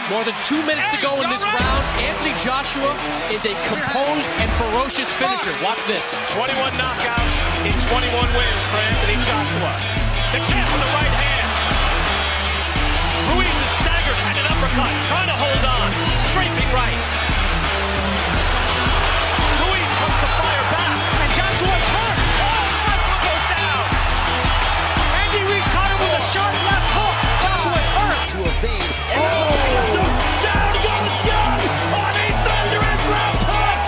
More than 2 minutes to go in this round. Anthony Joshua is a composed and ferocious finisher. Watch this. 21 knockouts in 21 wins for Anthony Joshua. The jab with the right hand. Ruiz is staggered and an uppercut, trying to hold on. Scraping right. Ruiz comes to fire back, and Joshua's hurt. Oh, the first one goes down. Andy Ruiz caught him with a sharp left hook. Joshua's hurt. To evade. Down goes Young on a thunderous left hook.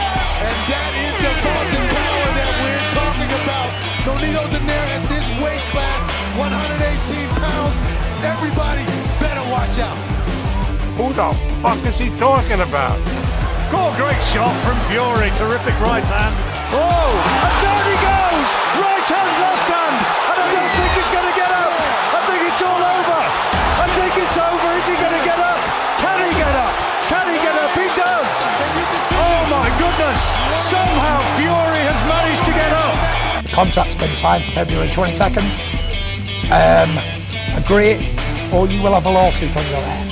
And that is the vaulting power that we're talking about. Nonito Donaire at this weight class, 118 pounds. Everybody better watch out. Who the fuck is he talking about? Oh, great shot from Fury. Terrific right hand. Oh, and down he goes. Right hand, left hand. And I don't think he's going to get up. I think it's all over. I think it's over. Is he going to get up? Can he get up? Can he get up? He does. Oh my goodness. Somehow Fury has managed to get up. Contract's been signed for February 22nd. Agree, or you will have a lawsuit on your head.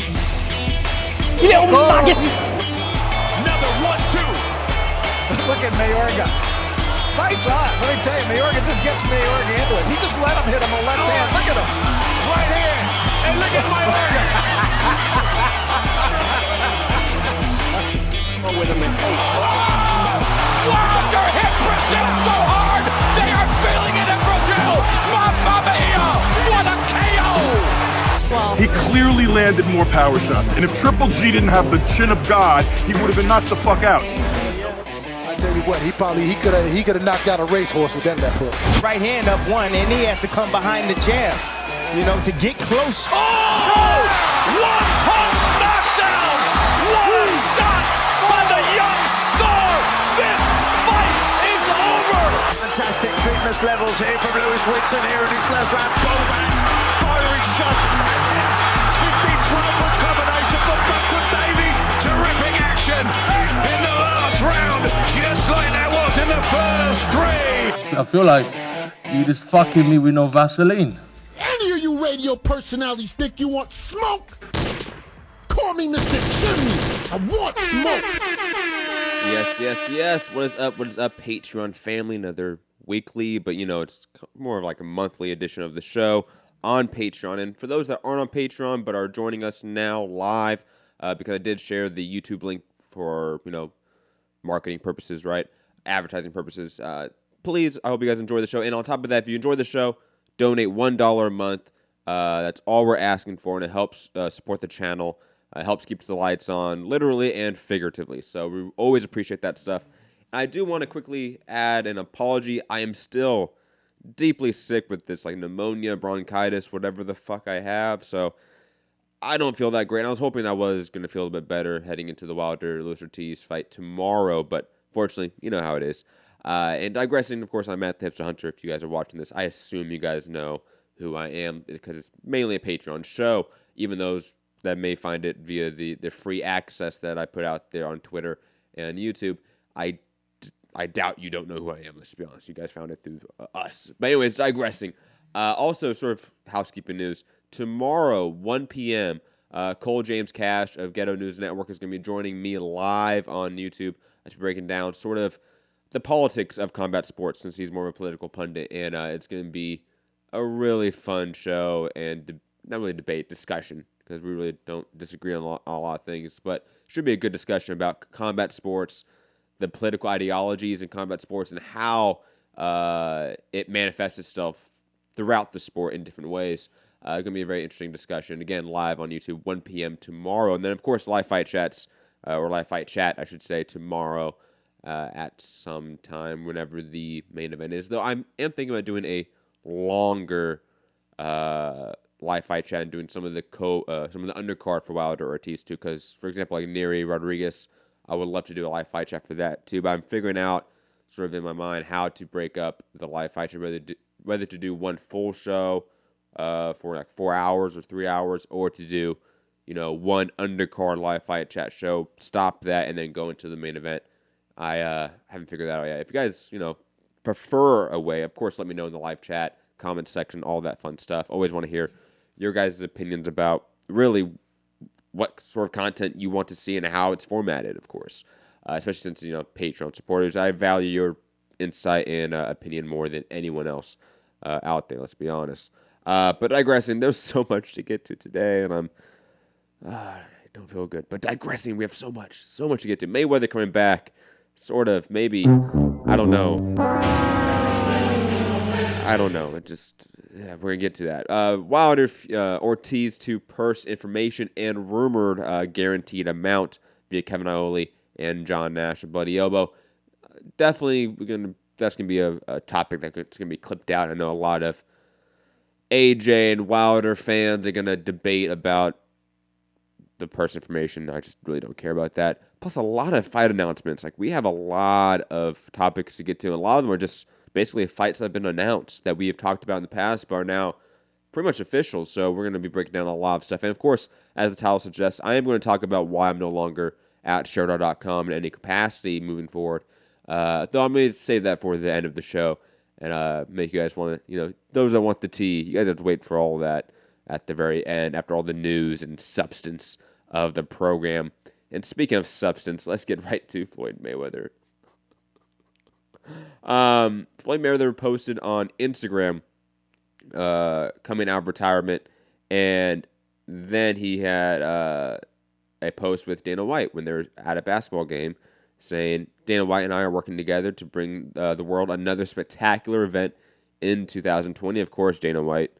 You little maggot! Another 1-2. Look at Mayorga. Fights on. Let me tell you, Mayorga, this gets Mayorga into it. He just let him hit him a left hand. Look at him. Right hand. And look at Mayorga. With him in. Wilder hit Brazil so hard, they are feeling it in Brazil. Mamma mia, what a KO. He clearly landed more power shots, and if Triple G didn't have the chin of God, he would have been knocked the fuck out. I tell you what, he could have knocked out a racehorse with that left hook. Right hand up one, and he has to come behind the jab, to get close. Oh! One punch knockdown! What a shot by the young star! This fight is over! Fantastic fitness levels here from Lewis Whitson here in his last round. Bobat firing shot. That's it. 15-12 punch combination for Buckle Davies. Terrific action in the last round, just like that was in the first three! I feel like you just fucking me with no Vaseline. Any of you radio personalities think you want smoke? Call me Mr. Chimney. I want smoke. Yes. What is up, Patreon family? Another weekly, but it's more of like a monthly edition of the show on Patreon. And for those that aren't on Patreon but are joining us now live, because I did share the YouTube link for, marketing purposes, right? Advertising purposes. Please, I hope you guys enjoy the show. And on top of that, if you enjoy the show, donate $1 a month. That's all we're asking for, and it helps support the channel. Helps keep the lights on, literally and figuratively. So we always appreciate that stuff. I do want to quickly add an apology. I am still deeply sick with this, like pneumonia, bronchitis, whatever the fuck I have. So I don't feel that great. I was hoping I was going to feel a bit better heading into the Wilder-Lewis Ortiz fight tomorrow, but fortunately, you know how it is. And digressing, of course, I'm Matt the Hipster Hunter. If you guys are watching this, I assume you guys know who I am because it's mainly a Patreon show, even those that may find it via the free access that I put out there on Twitter and YouTube. I doubt you don't know who I am, let's be honest. You guys found it through us. But anyways, digressing. Also, sort of housekeeping news. Tomorrow, 1 p.m., Cole James Cash of Ghetto News Network is going to be joining me live on YouTube. I'll be breaking down sort of the politics of combat sports since he's more of a political pundit. And it's going to be a really fun show and not really debate, discussion, because we really don't disagree on a lot of things. But it should be a good discussion about combat sports, the political ideologies in combat sports, and how it manifests itself throughout the sport in different ways. It's going to be a very interesting discussion. Again, live on YouTube, 1 p.m. tomorrow. And then, of course, live fight chats, or live fight chat, I should say, tomorrow at some time whenever the main event is. Though I am thinking about doing a longer live fight chat and doing some of the undercard for Wilder Ortiz too. Because, for example, like Neri Rodriguez, I would love to do a live fight chat for that too. But I'm figuring out, sort of in my mind, how to break up the live fight chat, whether to do one full show for like 4 hours or 3 hours, or to do, one undercard live fight chat show, stop that, and then go into the main event. I haven't figured that out yet. If you guys, prefer a way, of course, let me know in the live chat, comment section, all that fun stuff. Always want to hear your guys' opinions about really what sort of content you want to see and how it's formatted, of course. Especially since, Patreon supporters. I value your insight and opinion more than anyone else out there, let's be honest. But digressing, there's so much to get to today, and I don't feel good. But digressing, we have so much to get to. Mayweather coming back, sort of, maybe, I don't know. We're going to get to that. Wilder, Ortiz to purse information and rumored guaranteed amount via Kevin Iole and John Nash, a bloody elbow. Definitely, that's going to be a topic that's going to be clipped out. I know a lot of AJ and Wilder fans are going to debate about the purse information. I just really don't care about that. Plus, a lot of fight announcements. Like, we have a lot of topics to get to. A lot of them are just basically fights that have been announced that we have talked about in the past, but are now pretty much official. So we're going to be breaking down a lot of stuff. And, of course, as the title suggests, I am going to talk about why I'm no longer at Sherdog.com in any capacity moving forward. Though I'm going to save that for the end of the show and make you guys want to, those that want the tea, you guys have to wait for all of that at the very end after all the news and substance of the program. And speaking of substance, let's get right to Floyd Mayweather. Floyd Mayweather posted on Instagram coming out of retirement, and then he had a post with Dana White when they were at a basketball game saying, Dana White and I are working together to bring the world another spectacular event in 2020. Of course, Dana White,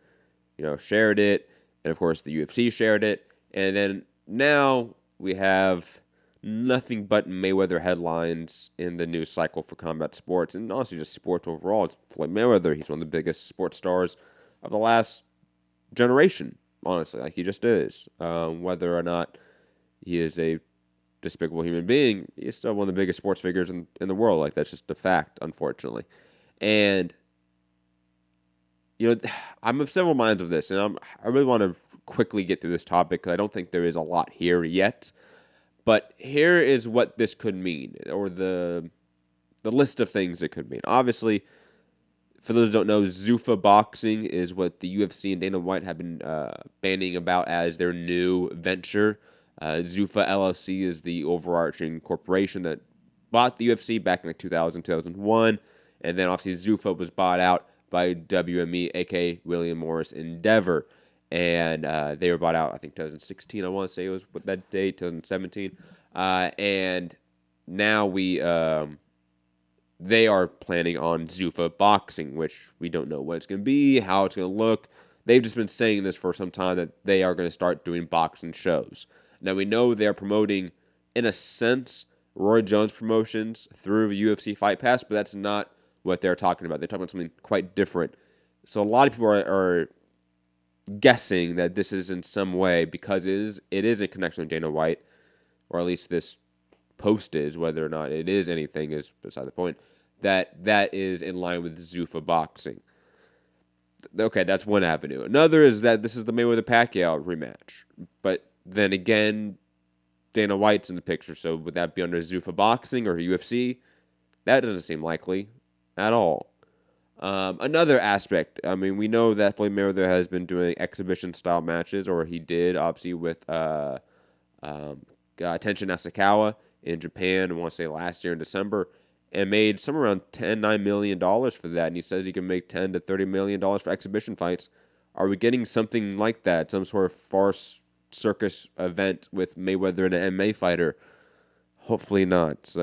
shared it, and of course the UFC shared it, and then now we have nothing but Mayweather headlines in the news cycle for combat sports, and honestly just sports overall. It's Floyd Mayweather. He's one of the biggest sports stars of the last generation, honestly. Like, he just is. Whether or not he is a despicable human being, he's still one of the biggest sports figures in the world. Like, that's just a fact, unfortunately. And, I'm of several minds of this, and I really want to quickly get through this topic because I don't think there is a lot here yet. But here is what this could mean, or the list of things it could mean. Obviously, for those who don't know, Zuffa boxing is what the UFC and Dana White have been banning about as their new venture. Zuffa LLC is the overarching corporation that bought the UFC back in 2000, 2001. And then obviously Zuffa was bought out by WME, a.k.a. William Morris Endeavor. And they were bought out, I think, 2016, I want to say it was that date, 2017. And now they are planning on Zuffa boxing, which we don't know what it's going to be, how it's going to look. They've just been saying this for some time, that they are going to start doing boxing shows. Now, we know they're promoting, in a sense, Roy Jones promotions through UFC Fight Pass, but that's not what they're talking about. They're talking about something quite different. So a lot of people are guessing that this is in some way, because it is in connection with Dana White, or at least this post is. Whether or not it is anything is beside the point. That is in line with Zuffa boxing. Okay, that's one avenue. Another is that this is the Mayweather-Pacquiao rematch. But then again, Dana White's in the picture, so would that be under Zuffa boxing or UFC? That doesn't seem likely at all. Another aspect, we know that Floyd Mayweather has been doing exhibition-style matches, or he did, obviously, with Tenshin Nasukawa in Japan, I want to say last year in December, and made somewhere around $9 million for that, and he says he can make $10 to $30 million for exhibition fights. Are we getting something like that, some sort of farce circus event with Mayweather and an MMA fighter? Hopefully not. So,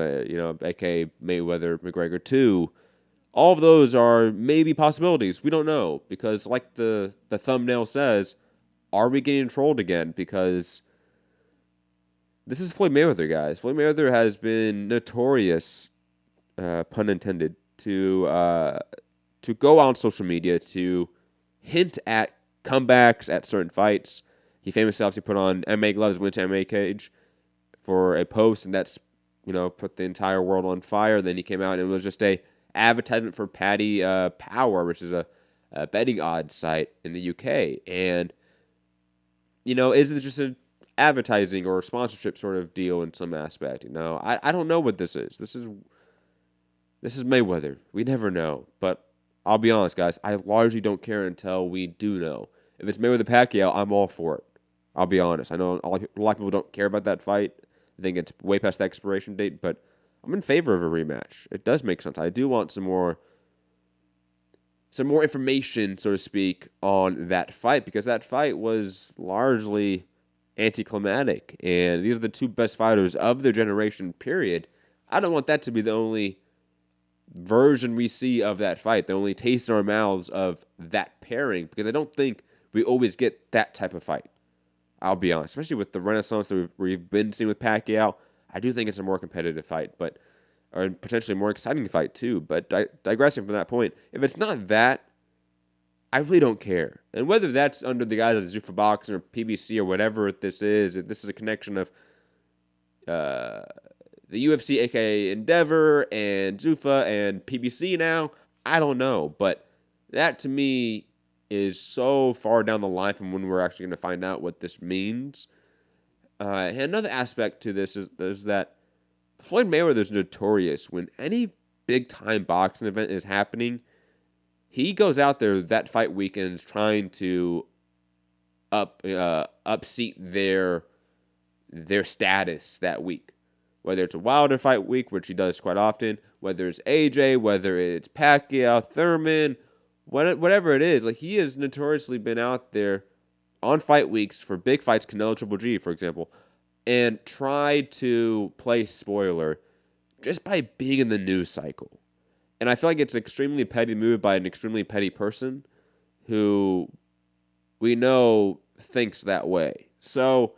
a.k.a. Mayweather McGregor 2. All of those are maybe possibilities. We don't know, because like the thumbnail says, are we getting trolled again? Because this is Floyd Mayweather, guys. Floyd Mayweather has been notorious, pun intended, to go on social media to hint at comebacks at certain fights. He famously obviously put on MMA gloves, went to MMA cage for a post, and that's, put the entire world on fire. Then he came out and it was just a advertisement for Paddy Power, which is a betting odds site in the UK. And, is it just an advertising or sponsorship sort of deal in some aspect? I don't know what this is. This is Mayweather. We never know. But I'll be honest, guys, I largely don't care until we do know. If it's Mayweather Pacquiao, I'm all for it. I'll be honest. I know a lot of people don't care about that fight. I think it's way past the expiration date, but I'm in favor of a rematch. It does make sense. I do want some more information, so to speak, on that fight, because that fight was largely anticlimactic, and these are the two best fighters of their generation, period. I don't want that to be the only version we see of that fight, the only taste in our mouths of that pairing, because I don't think we always get that type of fight. I'll be honest, especially with the renaissance that we've been seeing with Pacquiao. I do think it's a more competitive fight, or potentially more exciting fight too. But digressing from that point, if it's not that, I really don't care. And whether that's under the guise of Zuffa Boxing or PBC or whatever this is a connection of the UFC, aka Endeavor, and Zuffa and PBC now, I don't know. But that to me is so far down the line from when we're actually going to find out what this means. And another aspect to this is that Floyd Mayweather is notorious when any big-time boxing event is happening. He goes out there that fight weekends trying to upseat their status that week. Whether it's a Wilder fight week, which he does quite often, whether it's AJ, whether it's Pacquiao, Thurman, whatever it is, like he has notoriously been out there on fight weeks for big fights, Canelo Triple G, for example, and tried to play spoiler just by being in the news cycle. And I feel like it's an extremely petty move by an extremely petty person who we know thinks that way. So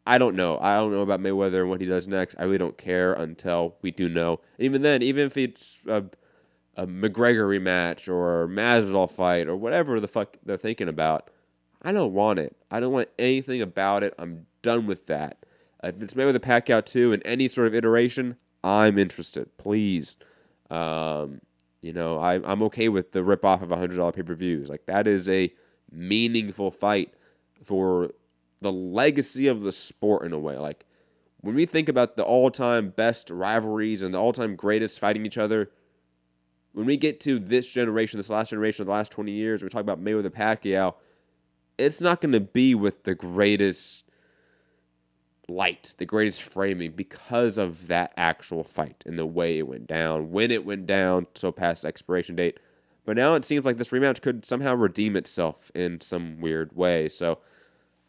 I don't know. I don't know about Mayweather and what he does next. I really don't care until we do know. And even then, even if it's a McGregor rematch or Masvidal fight or whatever the fuck they're thinking about, I don't want it. I don't want anything about it. I'm done with that. If it's Mayweather Pacquiao 2 in any sort of iteration, I'm interested. Please. I'm okay with the rip-off of $100 pay-per-views. Like, that is a meaningful fight for the legacy of the sport in a way. Like, when we think about the all-time best rivalries and the all-time greatest fighting each other, when we get to this generation, this last generation of the last 20 years, we talk about Mayweather Pacquiao, it's not going to be with the greatest light, the greatest framing, because of that actual fight and the way it went down, when it went down, so past the expiration date. But now it seems like this rematch could somehow redeem itself in some weird way. So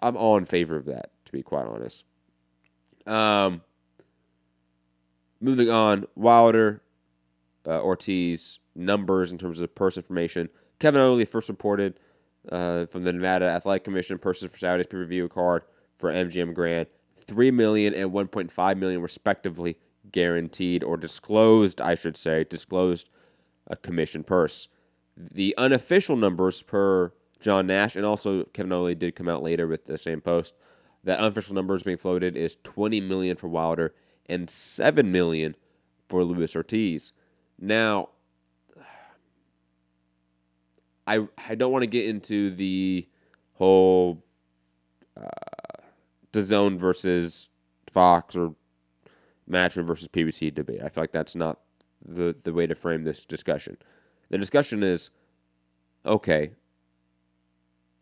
I'm all in favor of that, to be quite honest. Moving on, Wilder, Ortiz, numbers in terms of purse information. Kevin Owley first reported from the Nevada Athletic Commission purses for Saturday's pay-per-view card for MGM Grand, $3 million and $1.5 million respectively guaranteed, or disclosed, I should say, a commission purse. The unofficial numbers per John Nash, and also Kevin Owley did come out later with the same post, that unofficial numbers being floated is $20 million for Wilder and $7 million for Luis Ortiz. Now, I don't want to get into the whole DAZN versus Fox or Matchroom versus PBC debate. I feel like that's not the way to frame this discussion. The discussion is, okay,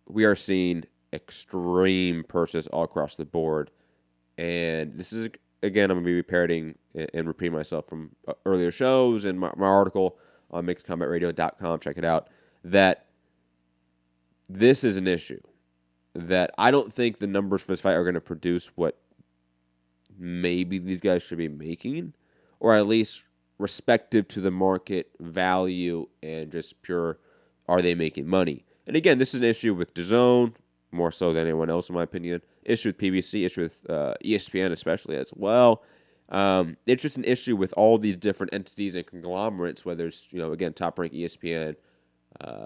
we are seeing extreme purses all across the board, and this is, again, I'm going to be parroting and repeating myself from earlier shows and my article on mixedcombatradio.com. Check it out. That this is an issue. That I don't think the numbers for this fight are going to produce what maybe these guys should be making, or at least respective to the market value and just pure, are they making money? And again, this is an issue with DAZN, more so than anyone else in my opinion. Issue with PBC, issue with ESPN especially as well. It's just an issue with all these different entities and conglomerates, whether it's, again, Top Rank, ESPN,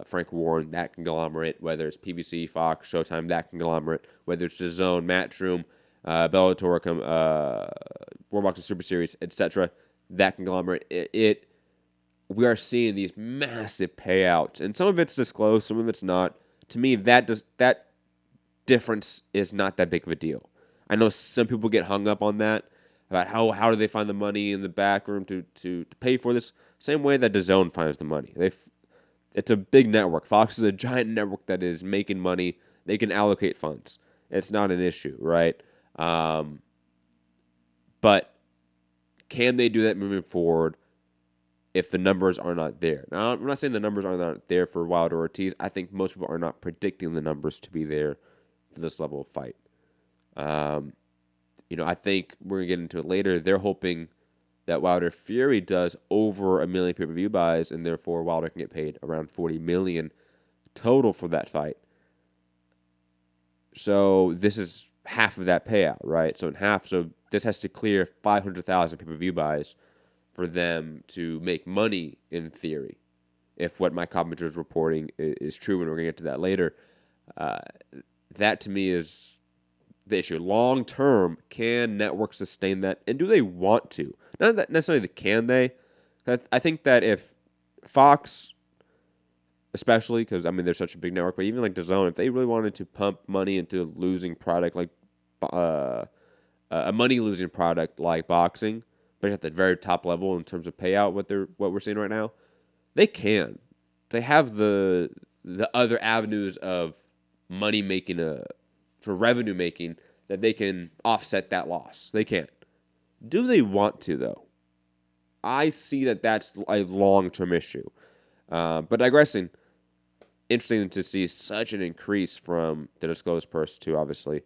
Frank Warren, that conglomerate, whether it's PBC, Fox, Showtime, that conglomerate, whether it's DAZN, Matchroom, Bellator, World Boxing Super Series, etc., that conglomerate. We are seeing these massive payouts, and some of it's disclosed, some of it's not. To me, that difference is not that big of a deal. I know some people get hung up on that, about how do they find the money in the back room to pay for this. Same way that DAZN finds the money. It's a big network. Fox is a giant network that is making money. They can allocate funds. It's not an issue, right? But can they do that moving forward if the numbers are not there? Now, I'm not saying the numbers are not there for Wilder or Ortiz. I think most people are not predicting the numbers to be there for this level of fight. I think we're going to get into it later. They're hoping that Wilder Fury does over 1 million pay-per-view buys, and therefore Wilder can get paid around $40 million total for that fight. So this is half of that payout, right? So this has to clear 500,000 pay-per-view buys for them to make money in theory, if what my commentator is reporting is true, and we're going to get to that later. That to me is the issue. Long term, can networks sustain that, and do they want to? Not that necessarily can they. I think that if Fox, especially because they're such a big network, but even like DAZN, if they really wanted to pump money into a losing product like a money losing product like boxing, but at the very top level in terms of payout, what we're seeing right now, they can. They have the other avenues of money making, for revenue making, that they can offset that loss. They can. Do they want to though? I see that that's a long-term issue. But digressing, interesting to see such an increase from the disclosed purse to obviously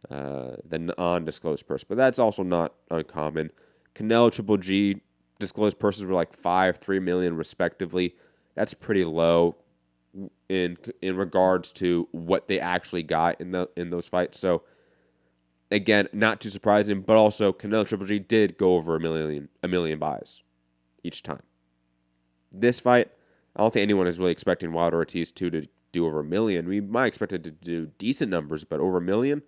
the non-disclosed purse. But that's also not uncommon. Canelo, Triple G, disclosed purses were like $3 million respectively. That's pretty low in regards to what they actually got in those fights. So again, not too surprising, but also Canelo, Triple G did go over a million buys each time. This fight, I don't think anyone is really expecting Wilder Ortiz to do over 1 million. We might expect it to do decent numbers, but over 1 million,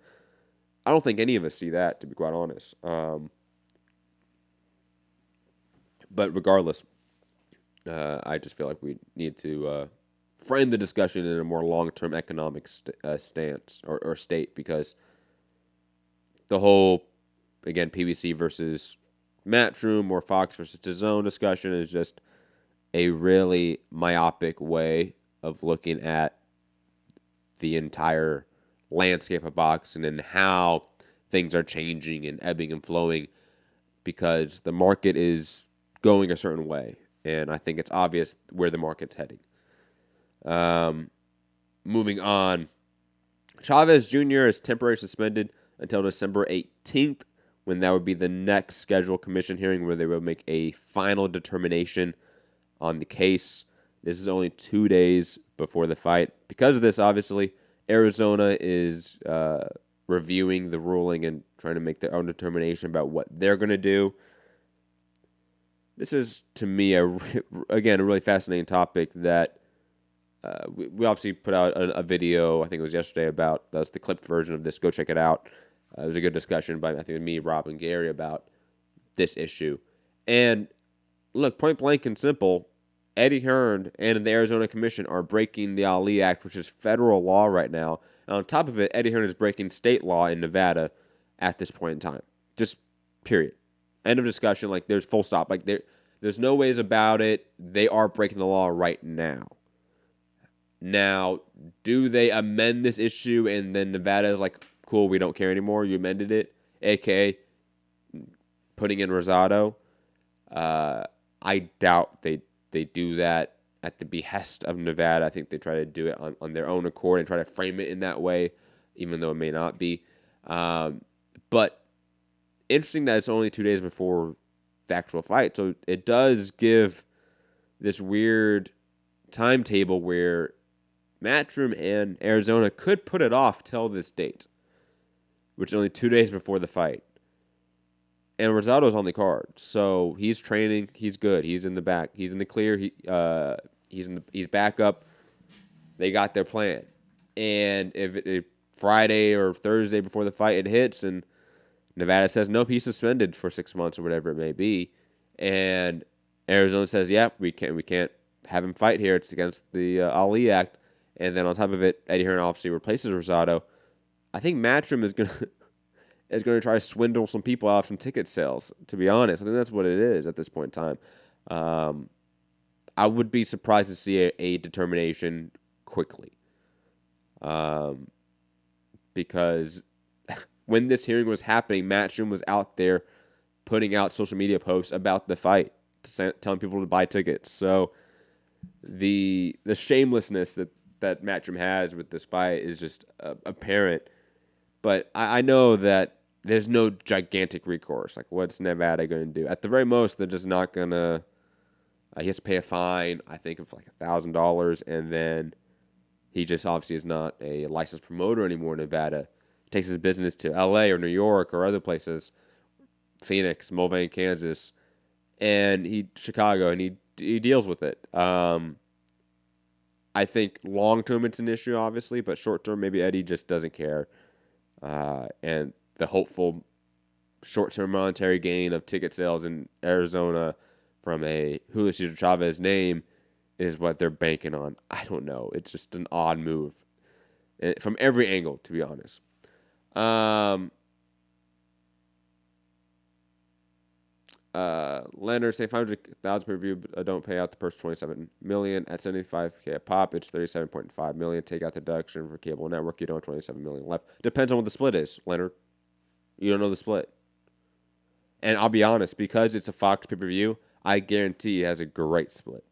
I don't think any of us see that, to be quite honest. But regardless, I just feel like we need to frame the discussion in a more long-term economic stance or state, because the whole, again, PBC versus Matchroom or Fox versus DAZN discussion is just a really myopic way of looking at the entire landscape of boxing and how things are changing and ebbing and flowing, because the market is going a certain way, and I think it's obvious where the market's heading. Moving on, Chavez Jr. is temporarily suspended until December 18th, when that would be the next scheduled commission hearing where they will make a final determination on the case. This is only 2 days before the fight. Because of this, obviously, Arizona is reviewing the ruling and trying to make their own determination about what they're going to do. This is, to me, a really fascinating topic that we obviously put out a video, I think it was yesterday, about, that's the clipped version of this. Go check it out. It was a good discussion by, I think, me, Rob, and Gary about this issue. And look, point blank and simple, Eddie Hearn and the Arizona Commission are breaking the Ali Act, which is federal law right now. And on top of it, Eddie Hearn is breaking state law in Nevada at this point in time. Just period. End of discussion. Like, there's full stop. Like, there's no ways about it. They are breaking the law right now. Now, do they amend this issue and then Nevada is like, cool, we don't care anymore, you amended it, a.k.a. putting in Rosado? I doubt they do that at the behest of Nevada. I think they try to do it on their own accord and try to frame it in that way, even though it may not be. But interesting that it's only 2 days before the actual fight. So it does give this weird timetable where Matchroom and Arizona could put it off till this date, which is only 2 days before the fight. And Rosado's on the card, so he's training. He's good. He's in the back. He's in the clear. He's back up. They got their plan. And if Friday or Thursday before the fight it hits, and Nevada says nope, he's suspended for 6 months or whatever it may be, and Arizona says, yeah, we can't have him fight here. It's against the Ali Act. And then on top of it, Eddie Hearn obviously replaces Rosado. I think Matchroom is going to try to swindle some people out of some ticket sales, to be honest. I think that's what it is at this point in time. I would be surprised to see a determination quickly. Because when this hearing was happening, Matchroom was out there putting out social media posts about the fight, telling people to buy tickets. So the shamelessness that Matchroom has with this fight is just apparent. But I know that there's no gigantic recourse. Like, what's Nevada going to do? At the very most, they're just not going to... he has to pay a fine, I think, of like $1,000, and then he just obviously is not a licensed promoter anymore in Nevada. He takes his business to L.A. or New York or other places, Phoenix, Mulvane, Kansas, and Chicago, and he deals with it. I think long-term it's an issue, obviously, but short-term, maybe Eddie just doesn't care. And the hopeful short-term monetary gain of ticket sales in Arizona from a Julio Cesar Chavez name is what they're banking on. I don't know. It's just an odd move from every angle, to be honest. Leonard saying $500,000 per view, don't pay out the purse $27 million at $75K a pop. It's $37.5 million. Take out the deduction for cable network. You don't have $27 million left. Depends on what the split is, Leonard. You don't know the split. And I'll be honest, because it's a Fox pay-per-view, I guarantee it has a great split,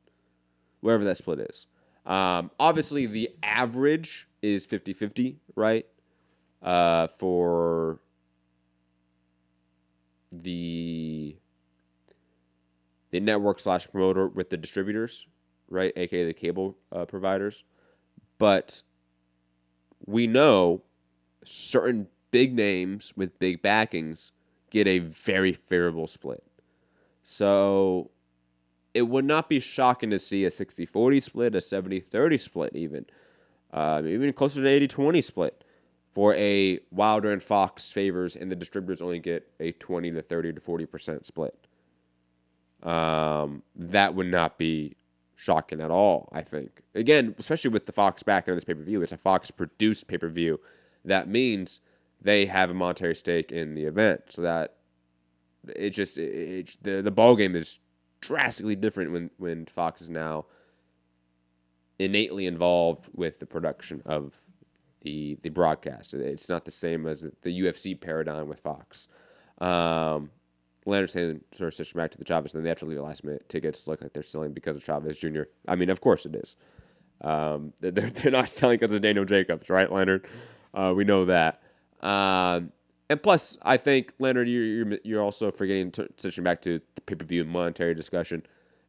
wherever that split is. Obviously, the average is 50-50, right? For the network / promoter with the distributors, right? AKA the cable providers. But we know certain big names with big backings get a very favorable split. So it would not be shocking to see a 60-40 split, a 70-30 split even closer to an 80-20 split for a Wilder and Fox favors and the distributors only get a 20 to 30 to 40% split. That would not be shocking at all, I think. Again, especially with the Fox backing on this pay-per-view, it's a Fox-produced pay-per-view. That means they have a monetary stake in the event, so that the ball game is drastically different when Fox is now innately involved with the production of the broadcast. It's not the same as the UFC paradigm with Fox. Leonard saying, sort of switching back to the Chavez, then they have to leave the last minute tickets look like they're selling because of Chavez Jr. I mean, of course it is. They're not selling because of Daniel Jacobs, right, Leonard? We know that. And plus, I think, Leonard, you're also forgetting, switching back to the pay-per-view and monetary discussion,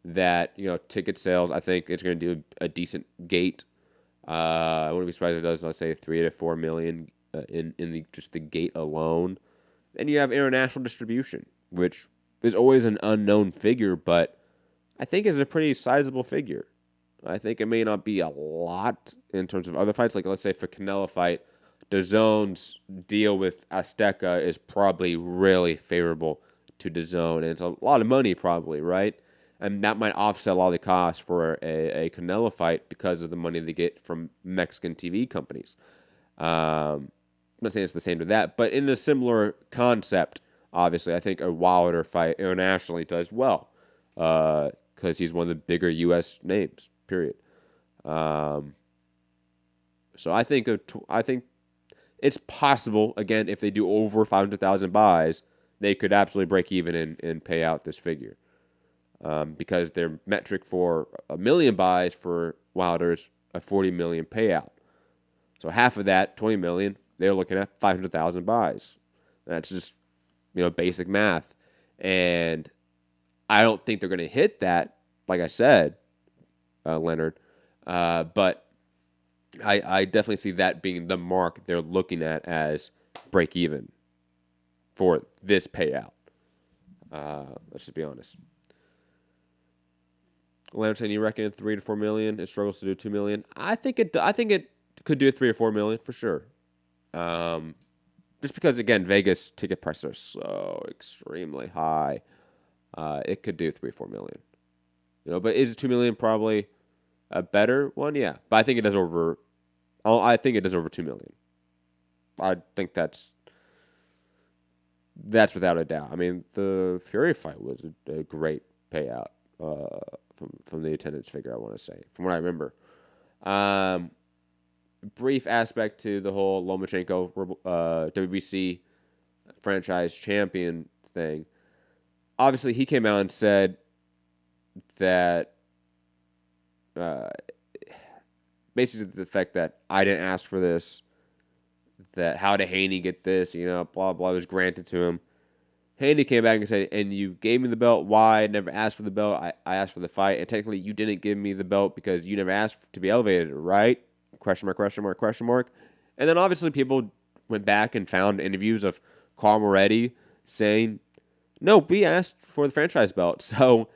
that, ticket sales, I think it's going to do a decent gate. I wouldn't be surprised if it does, let's say, 3 to 4 million in just the gate alone. Then you have international distribution, which is always an unknown figure, but I think is a pretty sizable figure. I think it may not be a lot in terms of other fights. Like, let's say for Canelo fight, DAZN's deal with Azteca is probably really favorable to DAZN, and it's a lot of money probably, right? And that might offset a lot of the costs for a Canelo fight because of the money they get from Mexican TV companies. I'm not saying it's the same to that, but in a similar concept, obviously, I think a Wilder fight internationally does well because he's one of the bigger U.S. names, period. So I think it's possible, again, if they do over 500,000 buys, they could absolutely break even and pay out this figure. Because their metric for 1 million buys for Wilder's a 40 million payout. So half of that, 20 million, they're looking at 500,000 buys. That's just, basic math. And I don't think they're going to hit that, like I said, Leonard. But I definitely see that being the mark they're looking at as break even for this payout. Let's just be honest. Leonard saying, you reckon 3 to 4 million? It struggles to do 2 million. I think it could do 3 or 4 million for sure. Just because, again, Vegas ticket prices are so extremely high, it could do 3 or 4 million. But is 2 million probably a better one? Yeah, but I think it does over. I think it does over 2 million. I think that's without a doubt. I mean, the Fury fight was a great payout from the attendance figure, I want to say, from what I remember. Brief aspect to the whole Lomachenko WBC franchise champion thing. Obviously, he came out and said that basically the fact that I didn't ask for this, that how did Haney get this, blah, blah, was granted to him. Haney came back and said, and you gave me the belt. Why? I never asked for the belt. I asked for the fight. And technically, you didn't give me the belt because you never asked to be elevated, right? Question mark, question mark, question mark. And then obviously people went back and found interviews of Carl Moretti saying, no, we asked for the franchise belt. So,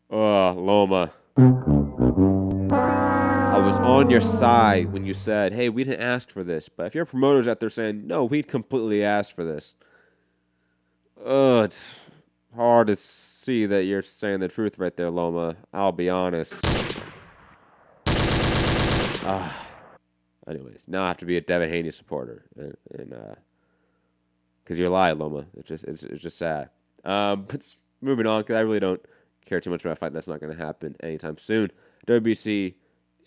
Loma, I was on your side when you said, hey, we didn't ask for this. But if your promoter's out there saying, no, we completely asked for this, it's hard to see that you're saying the truth right there, Loma. I'll be honest. Anyways, now I have to be a Devin Haney supporter, and because you're lying, Loma. It's just sad. But moving on, because I really don't care too much about a fight that's not going to happen anytime soon. WBC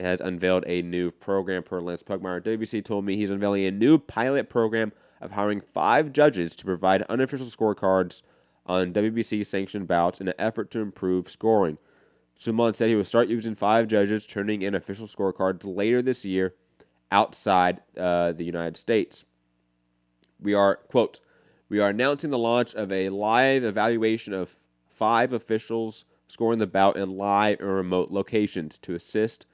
has unveiled a new program per Lance Pugmire. WBC told me he's unveiling a new pilot program of hiring 5 judges to provide unofficial scorecards on WBC-sanctioned bouts in an effort to improve scoring. Suman said he will start using 5 judges turning in official scorecards later this year outside the United States. We are, quote, we are announcing the launch of a live evaluation of 5 officials scoring the bout in live and remote locations to assist,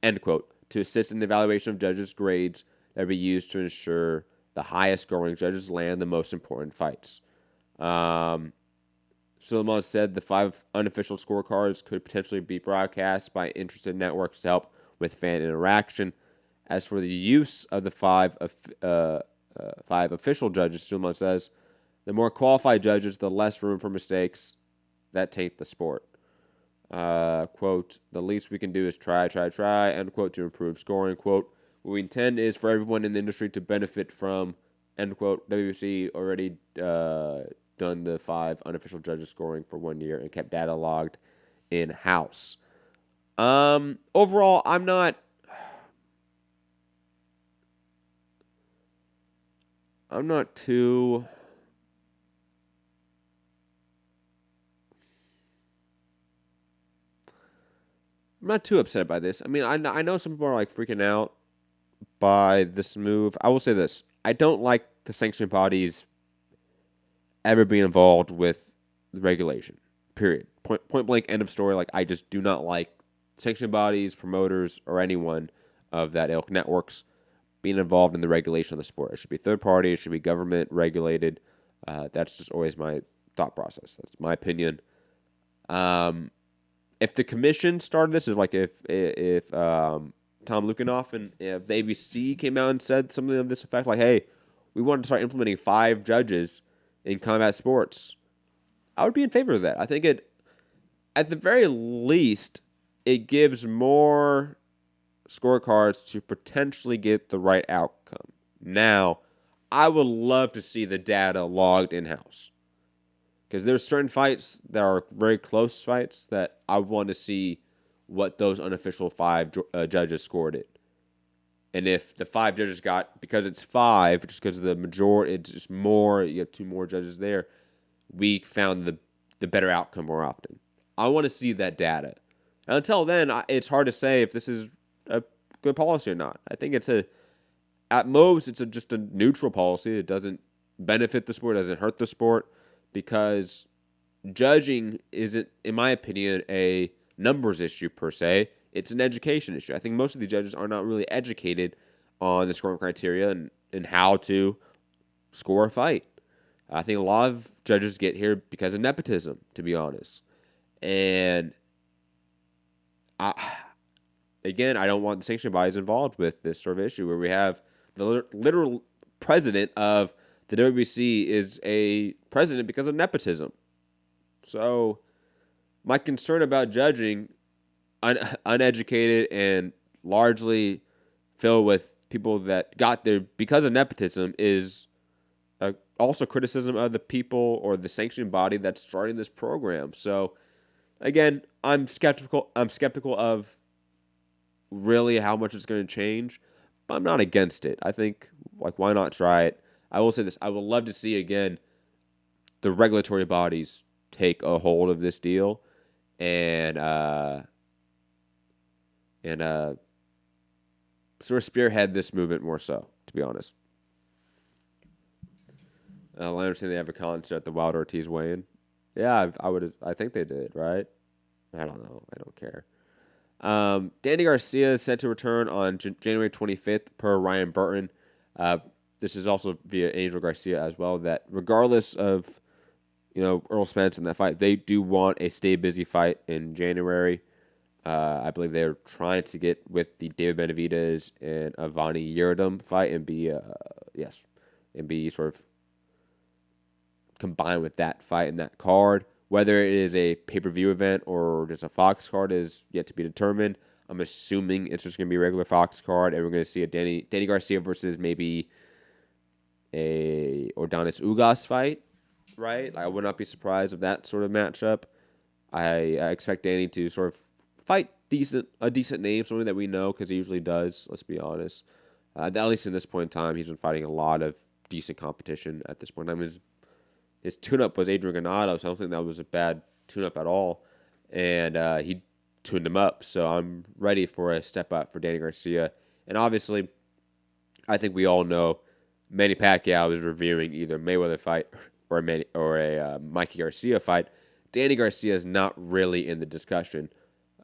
end quote, to assist in the evaluation of judges' grades that will be used to ensure the highest scoring judges land the most important fights. Suleiman said the 5 unofficial scorecards could potentially be broadcast by interested networks to help with fan interaction. As for the use of the 5 official judges, Suleiman says, the more qualified judges, the less room for mistakes that taint the sport. Quote, the least we can do is try, end quote, to improve scoring. Quote, what we intend is for everyone in the industry to benefit from, end quote. WBC already done the 5 unofficial judges scoring for 1 year and kept data logged in-house. Overall, I'm not too upset by this. I mean, I know some people are like freaking out by this move. I will say this. I don't like the sanctioning bodies ever being involved with the regulation. Period. Point blank, end of story. Like, I just do not like sanctioning bodies, promoters, or anyone of that ilk, networks, being involved in the regulation of the sport. It should be third party. It should be government regulated. That's just always my thought process. That's my opinion. If the commission started this, is like if Tom Lukanoff and if the ABC came out and said something of this effect, like, hey, we want to start implementing 5 judges in combat sports, I would be in favor of that. I think it, at the very least, it gives more scorecards to potentially get the right outcome. Now, I would love to see the data logged in-house, because there's certain fights that are very close fights that I want to see what those unofficial 5 judges scored it. And if the 5 judges got, because it's 5, just because of the majority, it's just more, you have 2 more judges there, we found the better outcome more often. I want to see that data. And until then, it's hard to say if this is a good policy or not. I think at most, it's just a neutral policy. It doesn't benefit the sport, it doesn't hurt the sport, because judging isn't, in my opinion, a numbers issue per se. It's an education issue. I think most of the judges are not really educated on the scoring criteria and how to score a fight. I think a lot of judges get here because of nepotism, to be honest. And I don't want the sanctioning bodies involved with this sort of issue where we have the literal president of the WBC is a president because of nepotism. So my concern about judging uneducated and largely filled with people that got there because of nepotism is also criticism of the people or the sanctioning body that's starting this program. So again, I'm skeptical of really how much it's going to change, but I'm not against it. I think, like, why not try it? I will say this. I would love to see, again, the regulatory bodies take a hold of this deal and sort of spearhead this movement more so, to be honest. I understand they have a concert at the Wild Ortiz weigh-in. Yeah, I think they did, right? I don't know. I don't care. Danny Garcia is set to return on January 25th per Ryan Burton. This is also via Angel Garcia as well, that regardless of, Earl Spence in that fight, they do want a stay busy fight in January. I believe they're trying to get with the David Benavidez and Avani Yildirim fight and be sort of combined with that fight and that card. Whether it is a pay-per-view event or just a Fox card is yet to be determined. I'm assuming it's just going to be a regular Fox card, and we're going to see a Danny Garcia versus maybe a Ordonis Ugas fight, right? I would not be surprised of that sort of matchup. I expect Danny to sort of fight a decent name, something that we know, because he usually does, let's be honest. At least in this point in time, he's been fighting a lot of decent competition at this point in time. His tune-up was Adrian Ganado, so I don't think that was a bad tune-up at all. And he tuned him up, so I'm ready for a step up for Danny Garcia. And obviously, I think we all know Manny Pacquiao is reviewing either a Mayweather fight or a Mikey Garcia fight. Danny Garcia is not really in the discussion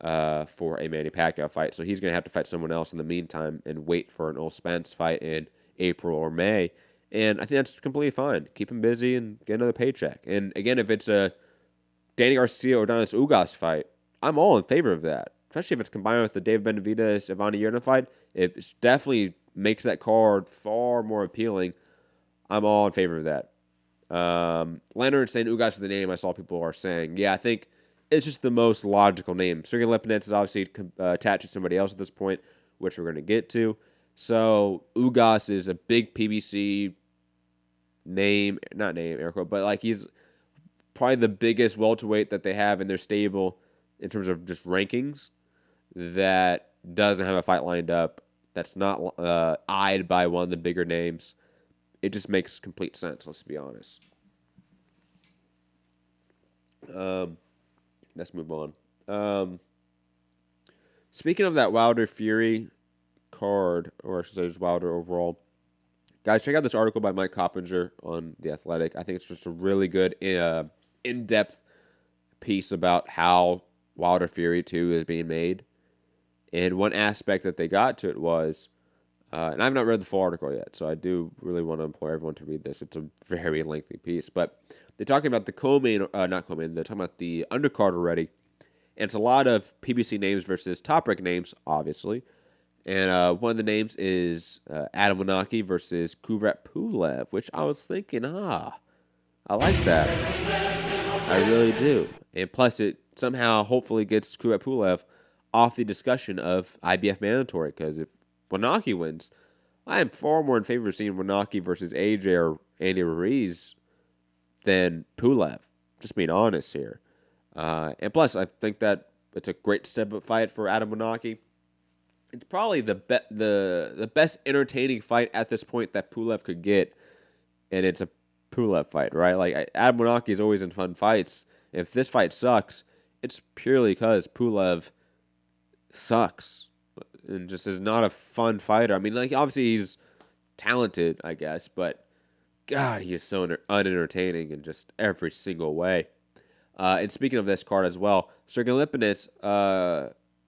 for a Manny Pacquiao fight, so he's going to have to fight someone else in the meantime and wait for an Earl Spence fight in April or May. And I think that's completely fine. Keep him busy and get another paycheck. And again, if it's a Danny Garcia or Ordonis Ugas fight, I'm all in favor of that. Especially if it's combined with the David Benavidez Avani Yildirim fight, it definitely makes that card far more appealing. I'm all in favor of that. Leonard saying Ugas is the name I saw people are saying. Yeah, I think it's just the most logical name. Sergey Lipinets is obviously attached to somebody else at this point, which we're going to get to. So Ugas is a big PBC but he's probably the biggest welterweight that they have in their stable in terms of just rankings that doesn't have a fight lined up, that's not eyed by one of the bigger names. It just makes complete sense, let's be honest. Let's move on. Speaking of that Wilder Fury card, or I should say just Wilder overall, guys, check out this article by Mike Coppinger on The Athletic. I think it's just a really good in-depth piece about how Wilder Fury 2 is being made. And one aspect that they got to it was, and I've not read the full article yet, so I do really want to implore everyone to read this. It's a very lengthy piece. But they're talking about the co-main, not co-main, they're talking about the undercard already. And it's a lot of PBC names versus top-rank names, obviously. And one of the names is Adam Wanaki versus Kubrat Pulev, which I was thinking, I like that. I really do. And plus, it somehow hopefully gets Kubrat Pulev off the discussion of IBF mandatory, because if Wanaki wins, I am far more in favor of seeing Wanaki versus AJ or Andy Ruiz than Pulev. Just being honest here. And plus, I think that it's a great step-up fight for Adam Wanaki. It's probably the best entertaining fight at this point that Pulev could get, and it's a Pulev fight, right? Like, Adam Wanaki is always in fun fights. If this fight sucks, it's purely because Pulev sucks and just is not a fun fighter. I mean, like, obviously he's talented, I guess, but God, he is so unentertaining in just every single way. And speaking of this card as well, Sergey Lipinets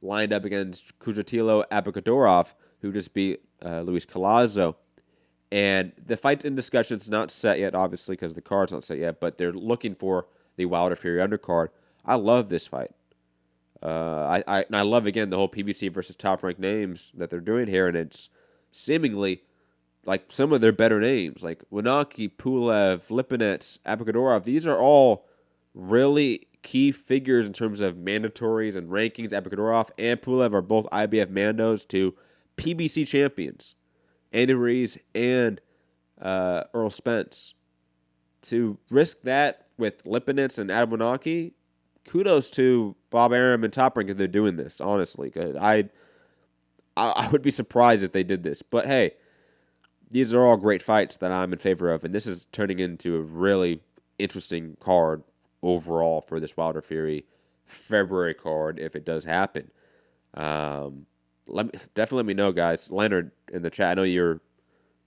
lined up against Kuzatilo Abakadorov, who just beat Luis Collazo. And the fight's in discussion. It's not set yet, obviously, because the card's not set yet, but they're looking for the Wilder Fury undercard. I love this fight. I love, again, the whole PBC versus top-ranked names that they're doing here, and it's seemingly like some of their better names, like Wanaki, Pulev, Lipinets, Abakadorov. These are all really key figures in terms of mandatories and rankings. Abakadorov and Pulev are both IBF Mandos to PBC champions, Andy Ruiz and Earl Spence. To risk that with Lipinets and Adam Wanaki, kudos to Bob Arum and Top Rank if they're doing this, honestly, because I would be surprised if they did this. But hey, these are all great fights that I'm in favor of, and this is turning into a really interesting card overall for this Wilder Fury February card if it does happen. Definitely let me know, guys. Leonard in the chat. I know you're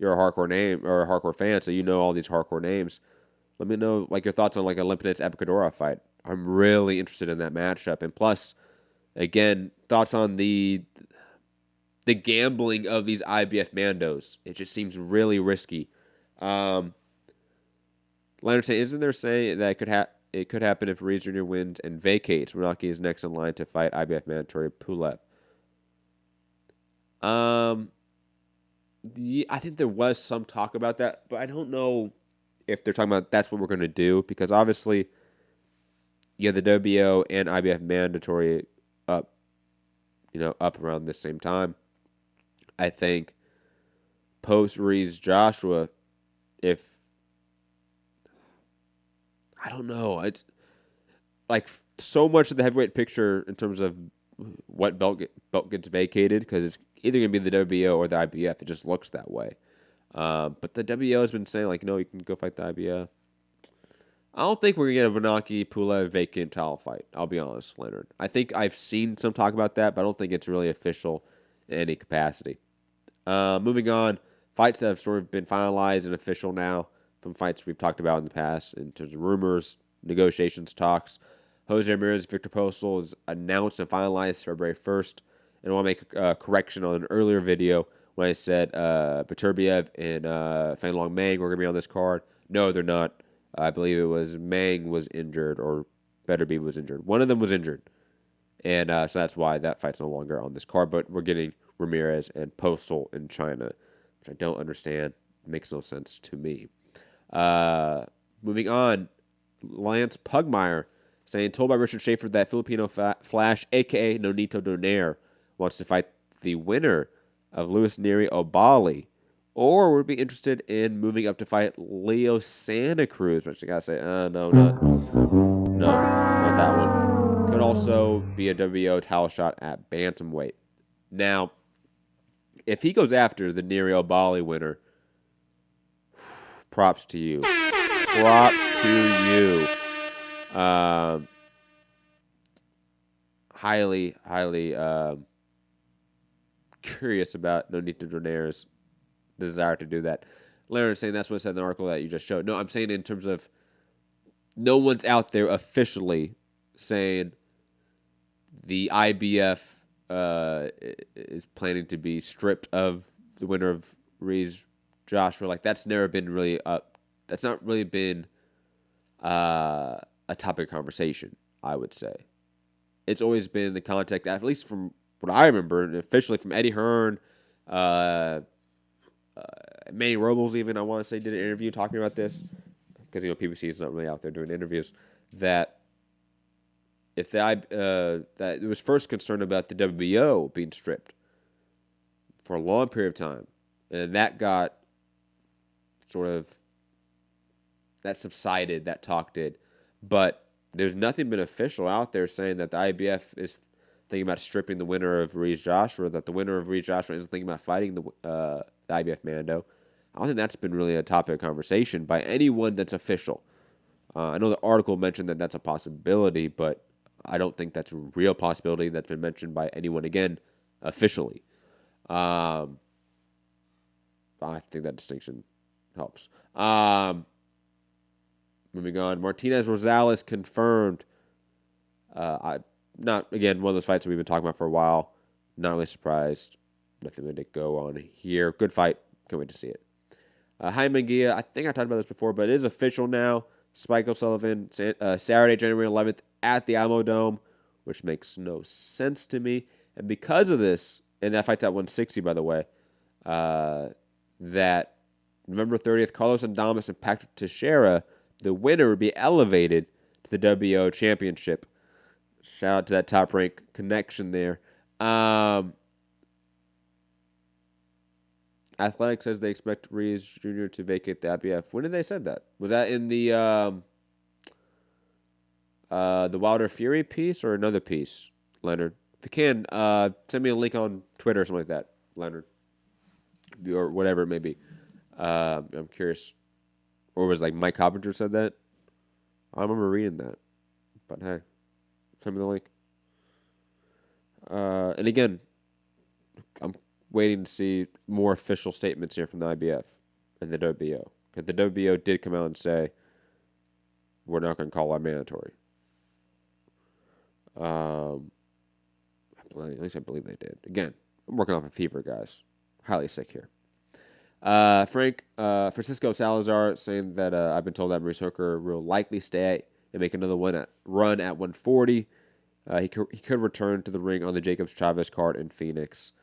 a hardcore name or a hardcore fan, so you know all these hardcore names. Let me know like your thoughts on like a Limpinets Epicadora fight. I'm really interested in that matchup, and plus, again, thoughts on the gambling of these IBF Mandos. It just seems really risky. Leonard saying, isn't there saying that it could happen if Reed Jr. wins and vacates? Renaki is next in line to fight IBF mandatory Pulev. I think there was some talk about that, but I don't know if they're talking about that's what we're going to do, because obviously you have the WBO and IBF mandatory up around the same time. I think post Reed's Joshua, I don't know. It's like so much of the heavyweight picture in terms of what belt gets vacated, because it's either going to be the WBO or the IBF. It just looks that way. But the WBO has been saying, like, no, you can go fight the IBF. I don't think we're going to get a Benaki Pulev vacant title fight. I'll be honest, Leonard. I think I've seen some talk about that, but I don't think it's really official in any capacity. Moving on, fights that have sort of been finalized and official now from fights we've talked about in the past in terms of rumors, negotiations, talks. Jose Ramirez, Victor Postal is announced and finalized February 1st. And I want to make a correction on an earlier video when I said Beterbiev and Fanlong Mang were going to be on this card. No, they're not. I believe it was Mang was injured or Beterbiev was injured. One of them was injured. And so that's why that fight's no longer on this card. But we're getting Ramirez and Postal in China, which I don't understand. It makes no sense to me. Moving on, Lance Pugmire saying, told by Richard Schaefer that Filipino Flash, a.k.a. Nonito Donaire, wants to fight the winner of Luis Neri Obali, or would be interested in moving up to fight Leo Santa Cruz, which I gotta say, no, not that one. Could also be a WBO title shot at bantamweight. Now, if he goes after the Neri Obali winner, props to you. Props to you. Highly curious about Nonito Donaire's desire to do that. Larry saying that's what it said in the article that you just showed. No, I'm saying in terms of no one's out there officially saying the IBF is planning to be stripped of the winner of Reed's Joshua. Like, that's never been really that's not really been a topic of conversation, I would say. It's always been the context, at least from what I remember, and officially from Eddie Hearn, Manny Robles even, I want to say, did an interview talking about this, because, PBC is not really out there doing interviews, that if that it was first concerned about the WBO being stripped for a long period of time, and that got that subsided, that talk did, but there's nothing been official out there saying that the IBF is thinking about stripping the winner of Reed's Joshua, that the winner of Reed's Joshua is thinking about fighting the IBF Mando. I don't think that's been really a topic of conversation by anyone that's official. I know the article mentioned that that's a possibility, but I don't think that's a real possibility that's been mentioned by anyone, again, officially. I think that distinction helps. Moving on, Martinez Rosales confirmed. Not, again, one of those fights that we've been talking about for a while. Not really surprised. Nothing really to go on here. Good fight. Can't wait to see it. Jaime Munguia, I think I talked about this before, but it is official now. Spike O'Sullivan, Saturday, January 11th at the Alamo Dome, which makes no sense to me. And because of this, and that fight's at 160, by the way, that November 30th, Carlos Adames and Patrick Teixeira, the winner would be elevated to the WBO championship. Shout out to that Top Rank connection there. Athletic says they expect Reeves Jr. to vacate the IBF. When did they say that? Was that in the Wilder Fury piece or another piece, Leonard? If you can, send me a link on Twitter or something like that, Leonard. Or whatever it may be. I'm curious. Or was like Mike Coppinger said that? I remember reading that. But hey, send me the link. And again, I'm waiting to see more official statements here from the IBF and the WBO. Because the WBO did come out and say, we're not going to call that mandatory. At least I believe they did. Again, I'm working off a fever, guys. Highly sick here. Francisco Salazar saying that I've been told that Maurice Hooker will likely stay and make another run at 140. He could return to the ring on the Jacobs Chavez card in Phoenix.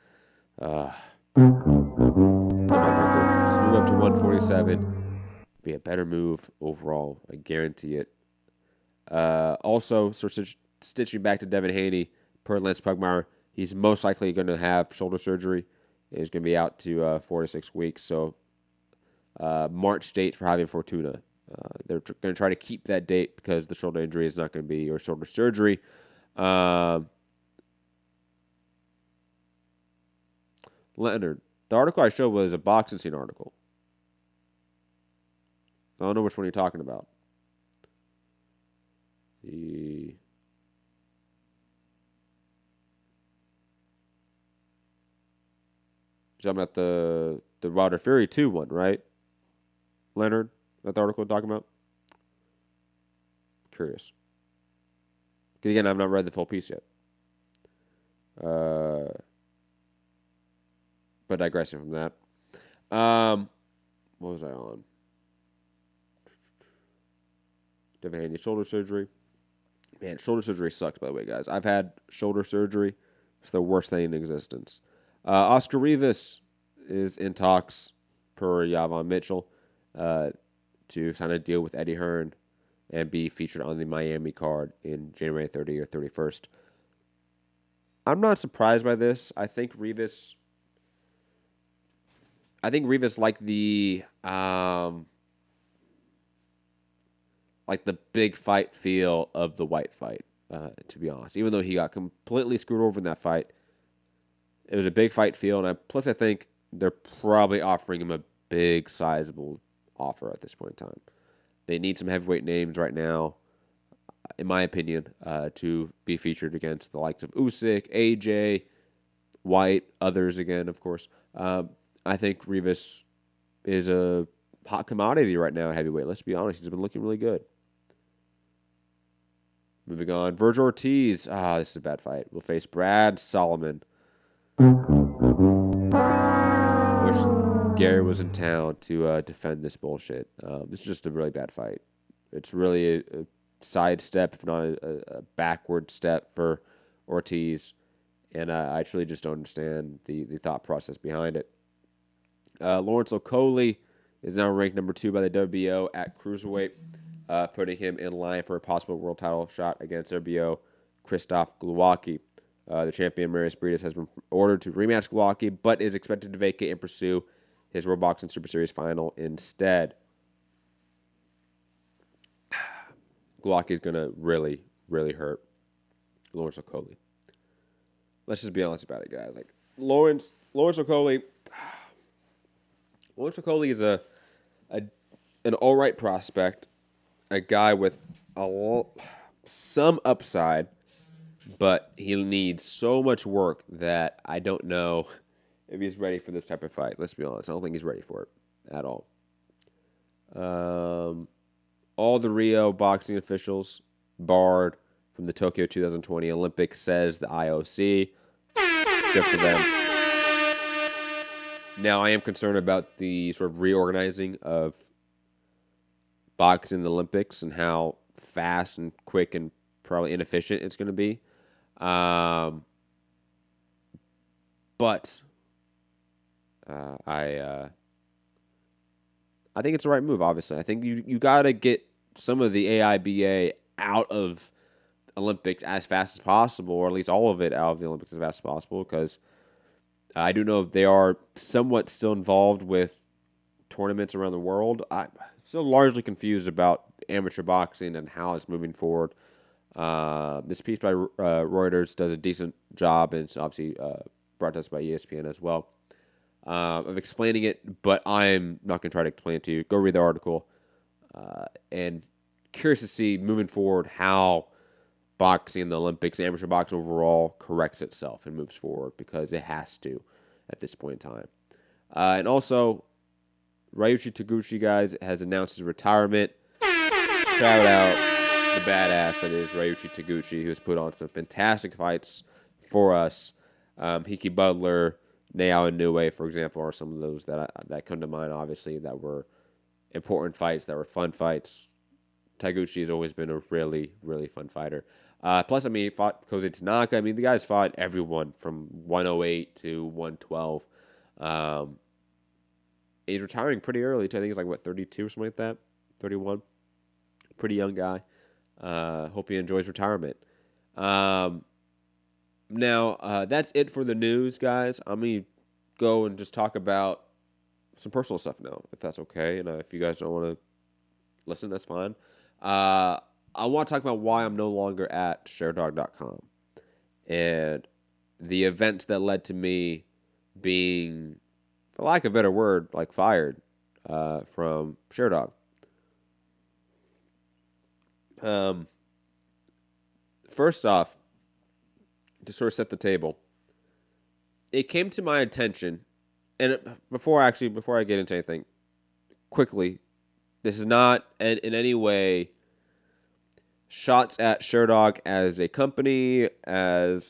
Come on, Hooker. Just move up to 147. Be a better move overall. I guarantee it. Also, sort of stitching back to Devin Haney, per Lance Pugmire, he's most likely going to have shoulder surgery. He's going to be out to 4 to 6 weeks. So, March date for Javier Fortuna. They're going to try to keep that date because the shoulder injury is not going to be, or shoulder surgery. Leonard, the article I showed was a boxing scene article. I don't know which one you're talking about. You're talking about the Wilder Fury 2 one, right? Leonard, that the article we're talking about? Curious. Because again, I've not read the full piece yet. But digressing from that. What was I on? Devin Haney, shoulder surgery. Man, shoulder surgery sucks, by the way, guys. I've had shoulder surgery. It's the worst thing in existence. Oscar Rivas is in talks, per Yavon Mitchell, to sign a deal with Eddie Hearn and be featured on the Miami card in January 30 or 31st. I'm not surprised by this. I think Rivas like the big fight feel of the White fight, to be honest. Even though he got completely screwed over in that fight, it was a big fight feel, and I think they're probably offering him a big, sizable offer at this point in time. They need some heavyweight names right now, in my opinion, to be featured against the likes of Usyk, AJ, White, others again, of course. I think Rivas is a hot commodity right now at heavyweight. Let's be honest. He's been looking really good. Moving on. Virgil Ortiz. This is a bad fight. Will face Brad Solomon. I wish Gary was in town to defend this bullshit. This is just a really bad fight. It's really a sidestep, if not a backward step for Ortiz. And I truly just don't understand the thought process behind it. Lawrence Okolie is now ranked number 2 by the WBO at cruiserweight, putting him in line for a possible world title shot against WBO Krzysztof Glowacki. The champion Marius Briedis has been ordered to rematch Glowacki, but is expected to vacate and pursue his World Boxing Super Series final instead. Glowacki is going to really, really hurt Lawrence Okolie. Let's just be honest about it, guys. Like Lawrence Okolie is an all right prospect, a guy with some upside, but he needs so much work that I don't know if he's ready for this type of fight. Let's be honest. I don't think he's ready for it at all. All the Rio boxing officials barred from the Tokyo 2020 Olympics, says the IOC. Good for them. Now, I am concerned about the sort of reorganizing of boxing in the Olympics and how fast and quick and probably inefficient it's going to be. But I think it's the right move, obviously. I think you got to get some of the AIBA out of Olympics as fast as possible, or at least all of it out of the Olympics as fast as possible, because I do know they are somewhat still involved with tournaments around the world. I'm still largely confused about amateur boxing and how it's moving forward. This piece by Reuters does a decent job, and it's obviously brought to us by ESPN as well. of explaining it, but I'm not going to try to explain it to you. Go read the article. And curious to see moving forward how boxing, the Olympics, amateur boxing overall corrects itself and moves forward, because it has to at this point in time. And also, Ryuichi Taguchi, guys, has announced his retirement. Shout out the badass that is Ryuichi Taguchi, who has put on some fantastic fights for us. Hiki Butler, Nao Inoue, for example, are some of those that come to mind, obviously, that were important fights, that were fun fights. Taguchi has always been a really, really fun fighter. Plus, I mean, he fought Koze Tanaka. I mean, the guy's fought everyone from 108 to 112. He's retiring pretty early, too. I think he's like, 32 or something like that? 31. Pretty young guy. Hope he enjoys retirement. Now, that's it for the news, guys. I'm going to go and just talk about some personal stuff now, if that's okay. And if you guys don't want to listen, that's fine. I want to talk about why I'm no longer at Sherdog.com and the events that led to me being, for lack of a better word, like fired from Sherdog. First off, to sort of set the table, it came to my attention, and before I get into anything, quickly, this is not in any way shots at Sherdog as a company, though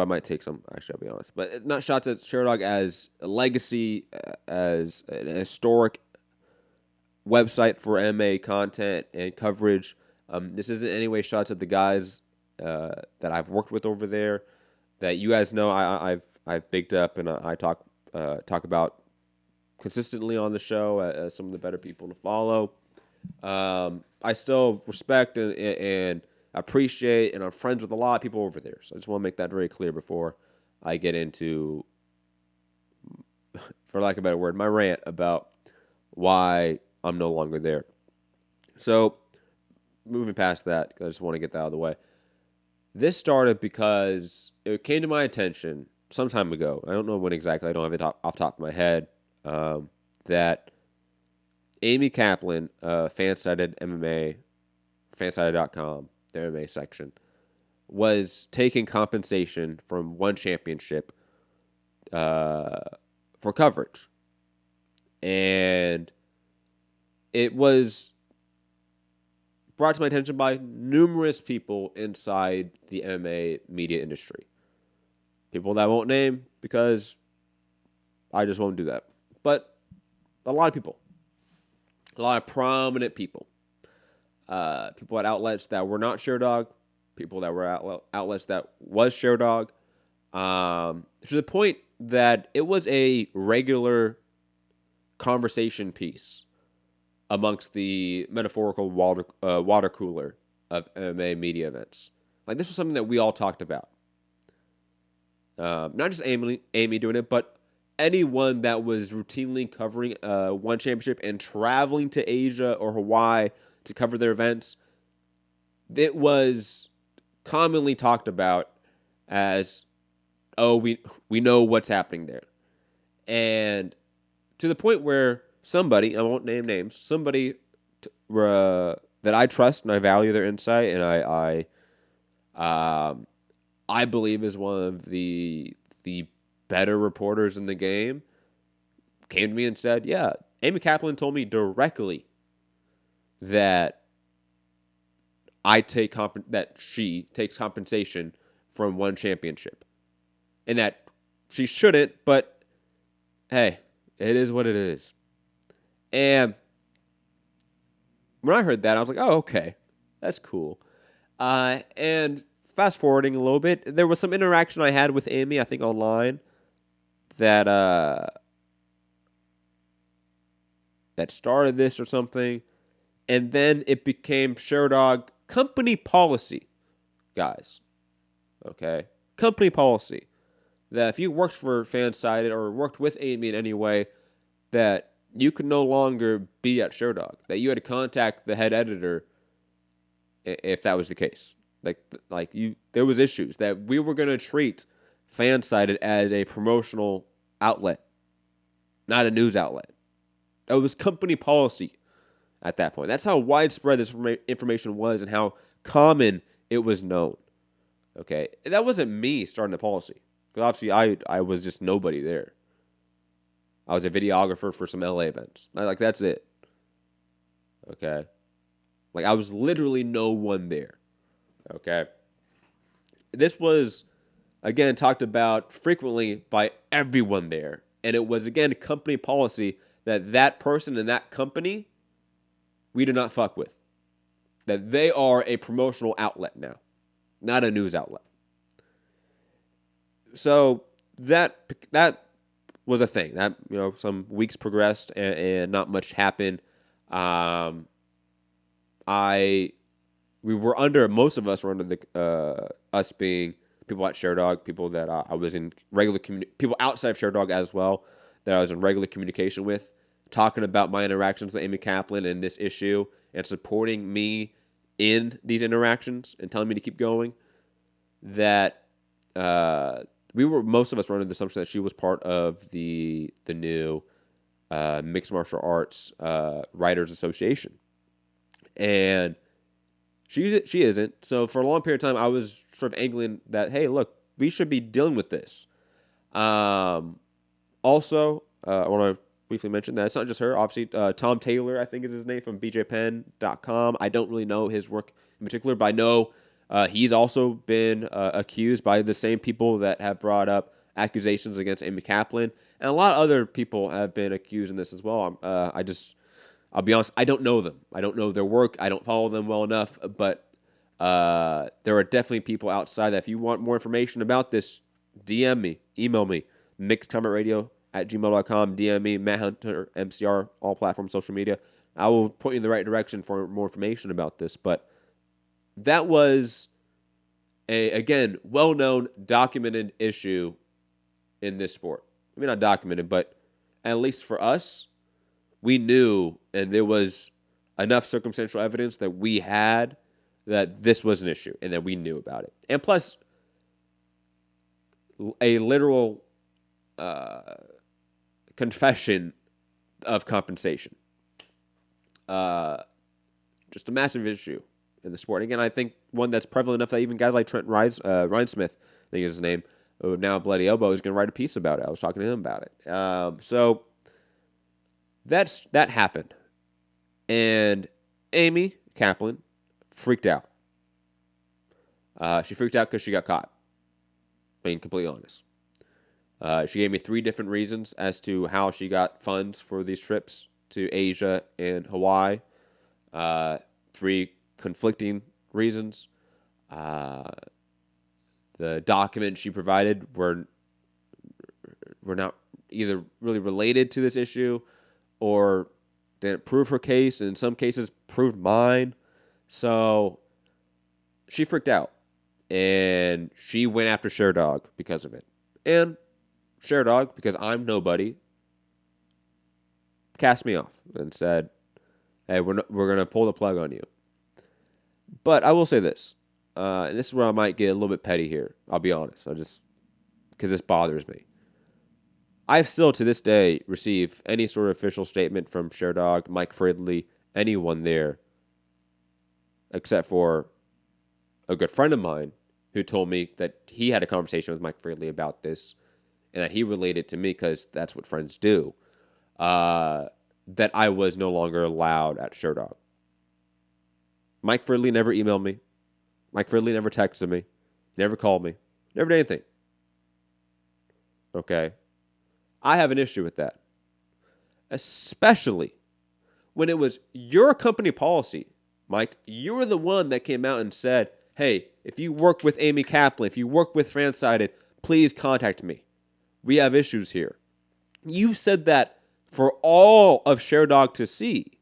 I might take some, actually, I'll be honest, but not shots at Sherdog as a legacy, as an historic website for MMA content and coverage. This isn't in any way shots at the guys that I've worked with over there, that you guys know I've bigged up and I talk about consistently on the show as some of the better people to follow. I still respect and appreciate, and I'm friends with a lot of people over there. So I just want to make that very clear before I get into, for lack of a better word, my rant about why I'm no longer there. So, moving past that, because I just want to get that out of the way. This started because it came to my attention some time ago. I don't know when exactly. I don't have it off the top of my head. That Amy Kaplan, Fansided MMA, Fansided.com, the MMA section, was taking compensation from one championship for coverage. And it was brought to my attention by numerous people inside the MMA media industry. People that I won't name because I just won't do that. But a lot of people. A lot of prominent people. People at outlets that were not Sherdog. People that were at outlets that was Sherdog. To the point that it was a regular conversation piece amongst the metaphorical water cooler of MMA media events. Like, this was something that we all talked about. Not just Amy doing it, but anyone that was routinely covering one championship and traveling to Asia or Hawaii to cover their events. It was commonly talked about as, oh, we know what's happening there. And to the point where somebody, I won't name names, somebody that I trust and I value their insight and I believe is one of the better reporters in the game, came to me and said, yeah, Amy Kaplan told me directly that she takes compensation from one championship. And that she shouldn't, but hey, it is what it is. And when I heard that, I was like, oh, okay, that's cool. And fast forwarding a little bit, there was some interaction I had with Amy, I think online, that started this or something. And then it became Sherdog company policy, guys. Okay? Company policy. That if you worked for Fansided or worked with Amy in any way, that you could no longer be at Sherdog. That you had to contact the head editor if that was the case. There was issues that we were going to treat Fansided as a promotional outlet not a news outlet. It was company policy at that point. That's how widespread this information was and how common it was known. Okay, that wasn't me starting the policy. Because obviously I was just nobody there. I was a videographer for some LA events. Like, that's it. Okay. Like, I was literally no one there. Okay. This was, again, talked about frequently by everyone there. And it was, again, company policy that person and that company, we do not fuck with. That they are a promotional outlet now, not a news outlet. So that was a thing. That, some weeks progressed and not much happened. Most of us were under the us being people at Sherdog, people that I was in people outside of Sherdog as well that I was in regular communication with, talking about my interactions with Amy Kaplan and this issue and supporting me in these interactions and telling me to keep going. That most of us were under the assumption that she was part of the new Mixed Martial Arts Writers Association. And she isn't. So for a long period of time, I was sort of angling that, hey, look, we should be dealing with this. Also, I want to briefly mention that it's not just her. Obviously, Tom Taylor, I think is his name, from BJPenn.com. I don't really know his work in particular, but I know he's also been accused by the same people that have brought up accusations against Amy Kaplan. And a lot of other people have been accused in this as well. I'll be honest, I don't know them. I don't know their work. I don't follow them well enough. But there are definitely people outside that if you want more information about this, DM me, email me, mixedcommentradio@gmail.com, DM me, Matt Hunter, MCR, all platforms, social media. I will point you in the right direction for more information about this. But that was again, well-known, documented issue in this sport. I mean, not documented, but at least for us, we knew, and there was enough circumstantial evidence that we had that this was an issue and that we knew about it. And plus, a literal confession of compensation. Just a massive issue in the sport. Again, I think one that's prevalent enough that even guys like Trent Reinsmith, I think is his name, who now Bloody Elbow, is going to write a piece about it. I was talking to him about it. So that happened. And Amy Kaplan freaked out. She freaked out because she got caught. Being completely honest. She gave me 3 different reasons as to how she got funds for these trips to Asia and Hawaii. 3 conflicting reasons. The documents she provided were not either really related to this issue or didn't prove her case, and in some cases proved mine. So she freaked out, and she went after Sherdog because of it. And Sherdog, because I'm nobody, cast me off and said, hey, we're going to pull the plug on you. But I will say this, and this is where I might get a little bit petty here. I'll be honest. Because this bothers me. I've still, to this day, received any sort of official statement from Sherdog, Mike Fridley, anyone there, except for a good friend of mine who told me that he had a conversation with Mike Fridley about this and that he related to me, because that's what friends do, that I was no longer allowed at Sherdog. Mike Fridley never emailed me. Mike Fridley never texted me. Never called me. Never did anything. Okay? I have an issue with that. Especially when it was your company policy, Mike. You were the one that came out and said, hey, if you work with Amy Kaplan, if you work with Fansided, please contact me. We have issues here. You said that for all of Sherdog to see.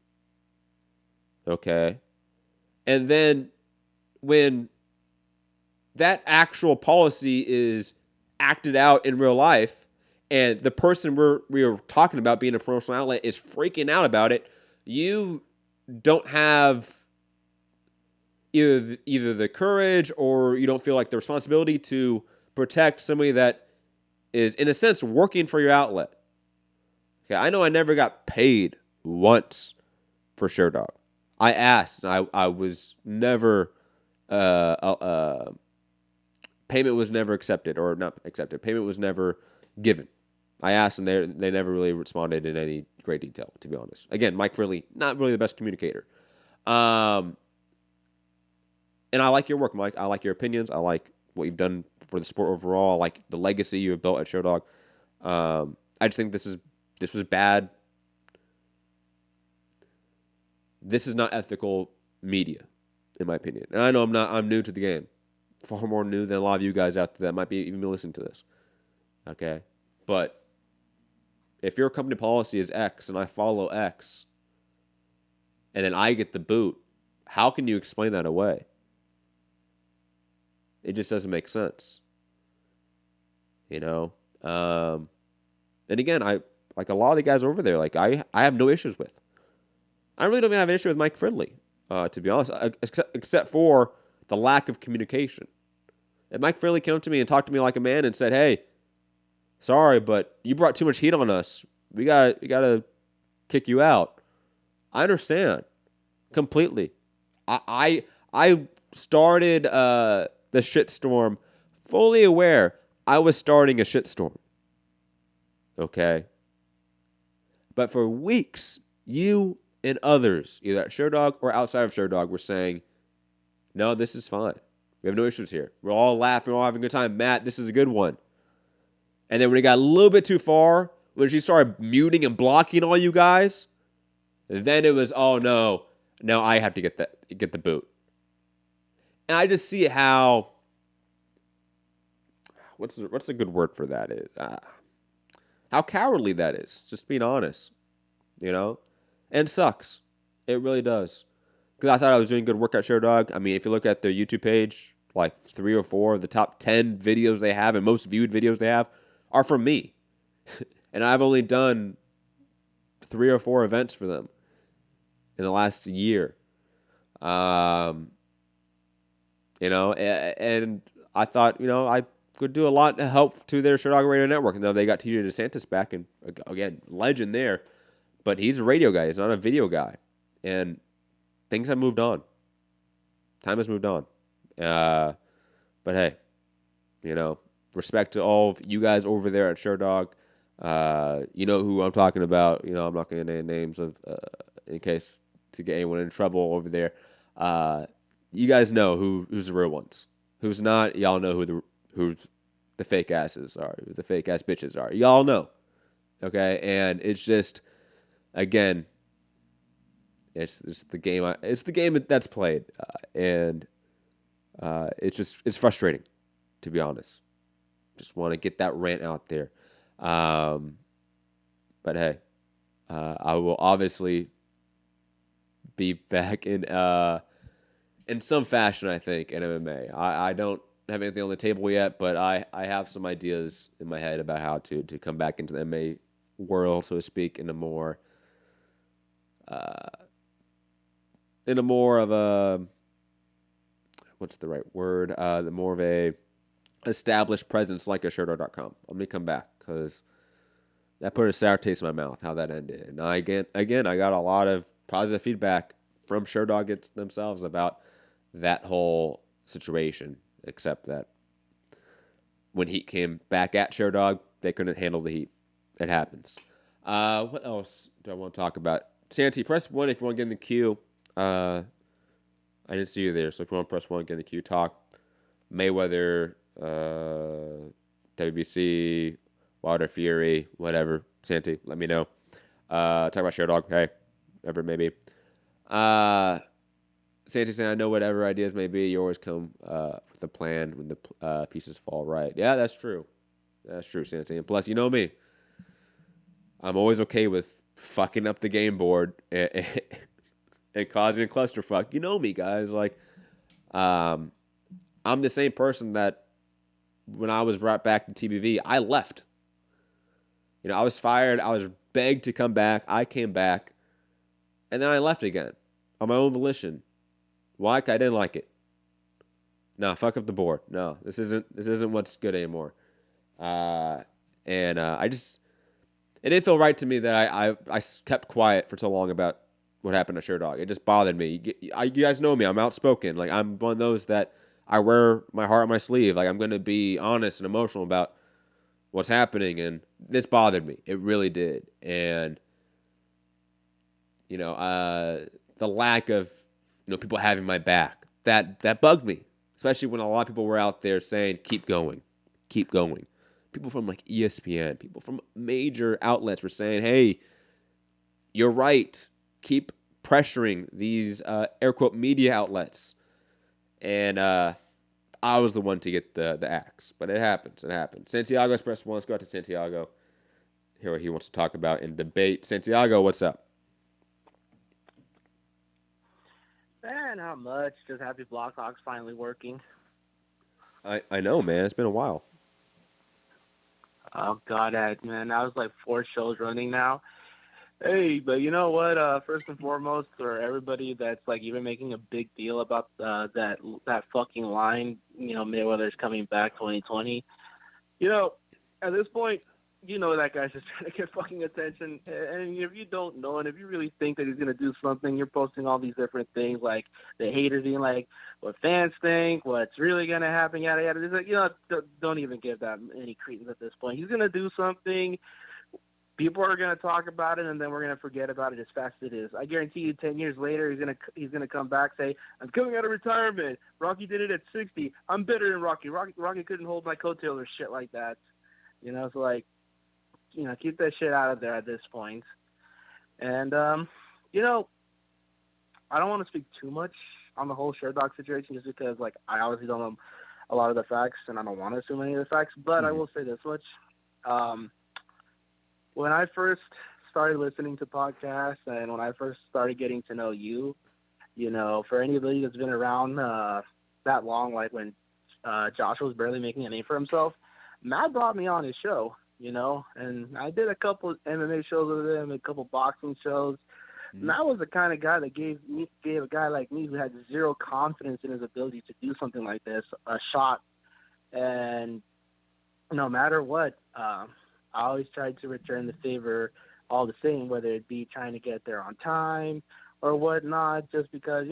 Okay? And then when that actual policy is acted out in real life, and the person we were talking about being a promotional outlet is freaking out about it, you don't have either the courage or you don't feel like the responsibility to protect somebody that is, in a sense, working for your outlet. Okay, I know I never got paid once for Sherdog. I asked, and I was never, payment was never accepted, or not accepted. Payment was never given. I asked, and they never really responded in any great detail, to be honest. Again, Mike Fridley, not really the best communicator. And I like your work, Mike. I like your opinions. I like what you've done for the sport overall. I like the legacy you have built at Sherdog. I just think this was bad. This is not ethical media, in my opinion. And I know I'm new to the game. Far more new than a lot of you guys out there that might be even listening to this. Okay? But if your company policy is X and I follow X, and then I get the boot, how can you explain that away? It just doesn't make sense. You know? And again, I like a lot of the guys over there, like I have no issues with. I really don't even have an issue with Mike Fridley, to be honest, except for the lack of communication. If Mike Fridley came to me and talked to me like a man and said, "Hey, sorry, but you brought too much heat on us. We gotta kick you out," I understand completely. I started the shitstorm fully aware I was starting a shitstorm. Okay, but for weeks, you and others, either at Sherdog or outside of Sherdog, were saying, "No, this is fine. We have no issues here. We're all laughing. We're all having a good time. Matt, this is a good one." And then when it got a little bit too far, when she started muting and blocking all you guys, then it was, "Oh no, now I have to get the boot." And I just see how what's the good word for that is how cowardly that is. Just being honest, you know. And sucks. It really does. Because I thought I was doing good work at Sherdog. I mean, if you look at their YouTube page, like 3 or 4 of the top 10 videos they have and most viewed videos they have are from me. And I've only done 3 or 4 events for them in the last year. You know, and I thought, you know, I could do a lot to help to their Sherdog Radio Network. You know, they got TJ DeSantis back, and again, legend there. But he's a radio guy. He's not a video guy. And things have moved on. Time has moved on. But hey, you know, respect to all of you guys over there at Sherdog. You know who I'm talking about. You know, I'm not going to name names of in case to get anyone in trouble over there. You guys know who's the real ones. Who's not, y'all know who the fake asses are. Who the fake ass bitches are. Y'all know. Okay? And it's just... Again, it's the game. It's the game that's played, and it's frustrating, to be honest. Just want to get that rant out there. But hey, I will obviously be back in some fashion. I think in MMA. I don't have anything on the table yet, but I have some ideas in my head about how to come back into the MMA world, so to speak, in a more of a, what's the right word? The more of a established presence like a Sherdog.com. Let me come back because that put a sour taste in my mouth how that ended. And I got a lot of positive feedback from Sherdog themselves about that whole situation, except that when heat came back at Sherdog, they couldn't handle the heat. It happens. What else do I want to talk about? Santi, press 1 if you want to get in the queue. I didn't see you there, so if you want to press 1, get in the queue. Talk Mayweather, WBC, Wilder Fury, whatever. Santi, let me know. Talk about Sherdog. Hey, whatever it may be. Santi saying, "I know whatever ideas may be, you always come with a plan when the pieces fall right." Yeah, that's true. That's true, Santi. And plus, you know me. I'm always okay with fucking up the game board and causing a clusterfuck. You know me, guys. Like, I'm the same person that when I was brought back to TBV, I left. You know, I was fired. I was begged to come back. I came back. And then I left again on my own volition. Why? 'Cause I didn't like it. No, fuck up the board. No, this isn't what's good anymore. I just... it didn't feel right to me that I kept quiet for so long about what happened to Sherdog. It just bothered me. You guys know me. I'm outspoken. Like, I'm one of those that I wear my heart on my sleeve. Like, I'm going to be honest and emotional about what's happening, and this bothered me. It really did. And, the lack of, people having my back, that bugged me, especially when a lot of people were out there saying, keep going, keep going. People from, like, ESPN, people from major outlets were saying, hey, you're right. Keep pressuring these air quote media outlets. And I was the one to get the axe. But it happens. It happens. Santiago's press one. Let's go out to Santiago. Hear what he wants to talk about and debate. Santiago, what's up? Not much. Just happy Blackhawks finally working. I know, man. It's been a while. Oh, God, man. That was like 4 shows running now. Hey, but you know what? First and foremost, for everybody that's like even making a big deal about that fucking line, Mayweather's coming back 2020. At this point, that guy's just trying to get fucking attention. And if you don't know, and if you really think that he's gonna do something, you're posting all these different things, like the haters being like, what fans think, what's really gonna happen, yada yada. It's like, don't even give that any credence at this point. He's gonna do something. People are going to talk about it, and then we're going to forget about it as fast as it is. I guarantee you 10 years later, he's gonna come back, say, I'm coming out of retirement. Rocky did it at 60. I'm better than Rocky. Rocky couldn't hold my coattails or shit like that. So, like, keep that shit out of there at this point. And, I don't want to speak too much on the whole Sherdog situation just because, like, I obviously don't know a lot of the facts, and I don't want to assume any of the facts, but I will say this much. When I first started listening to podcasts and when I first started getting to know you, for anybody that's been around that long, like when Joshua was barely making a name for himself, Matt brought me on his show, and I did a couple MMA shows with him, a couple boxing shows. Matt was the kind of guy that gave a guy like me who had zero confidence in his ability to do something like this a shot. And no matter what, I always tried to return the favor all the same, whether it be trying to get there on time or whatnot, just because,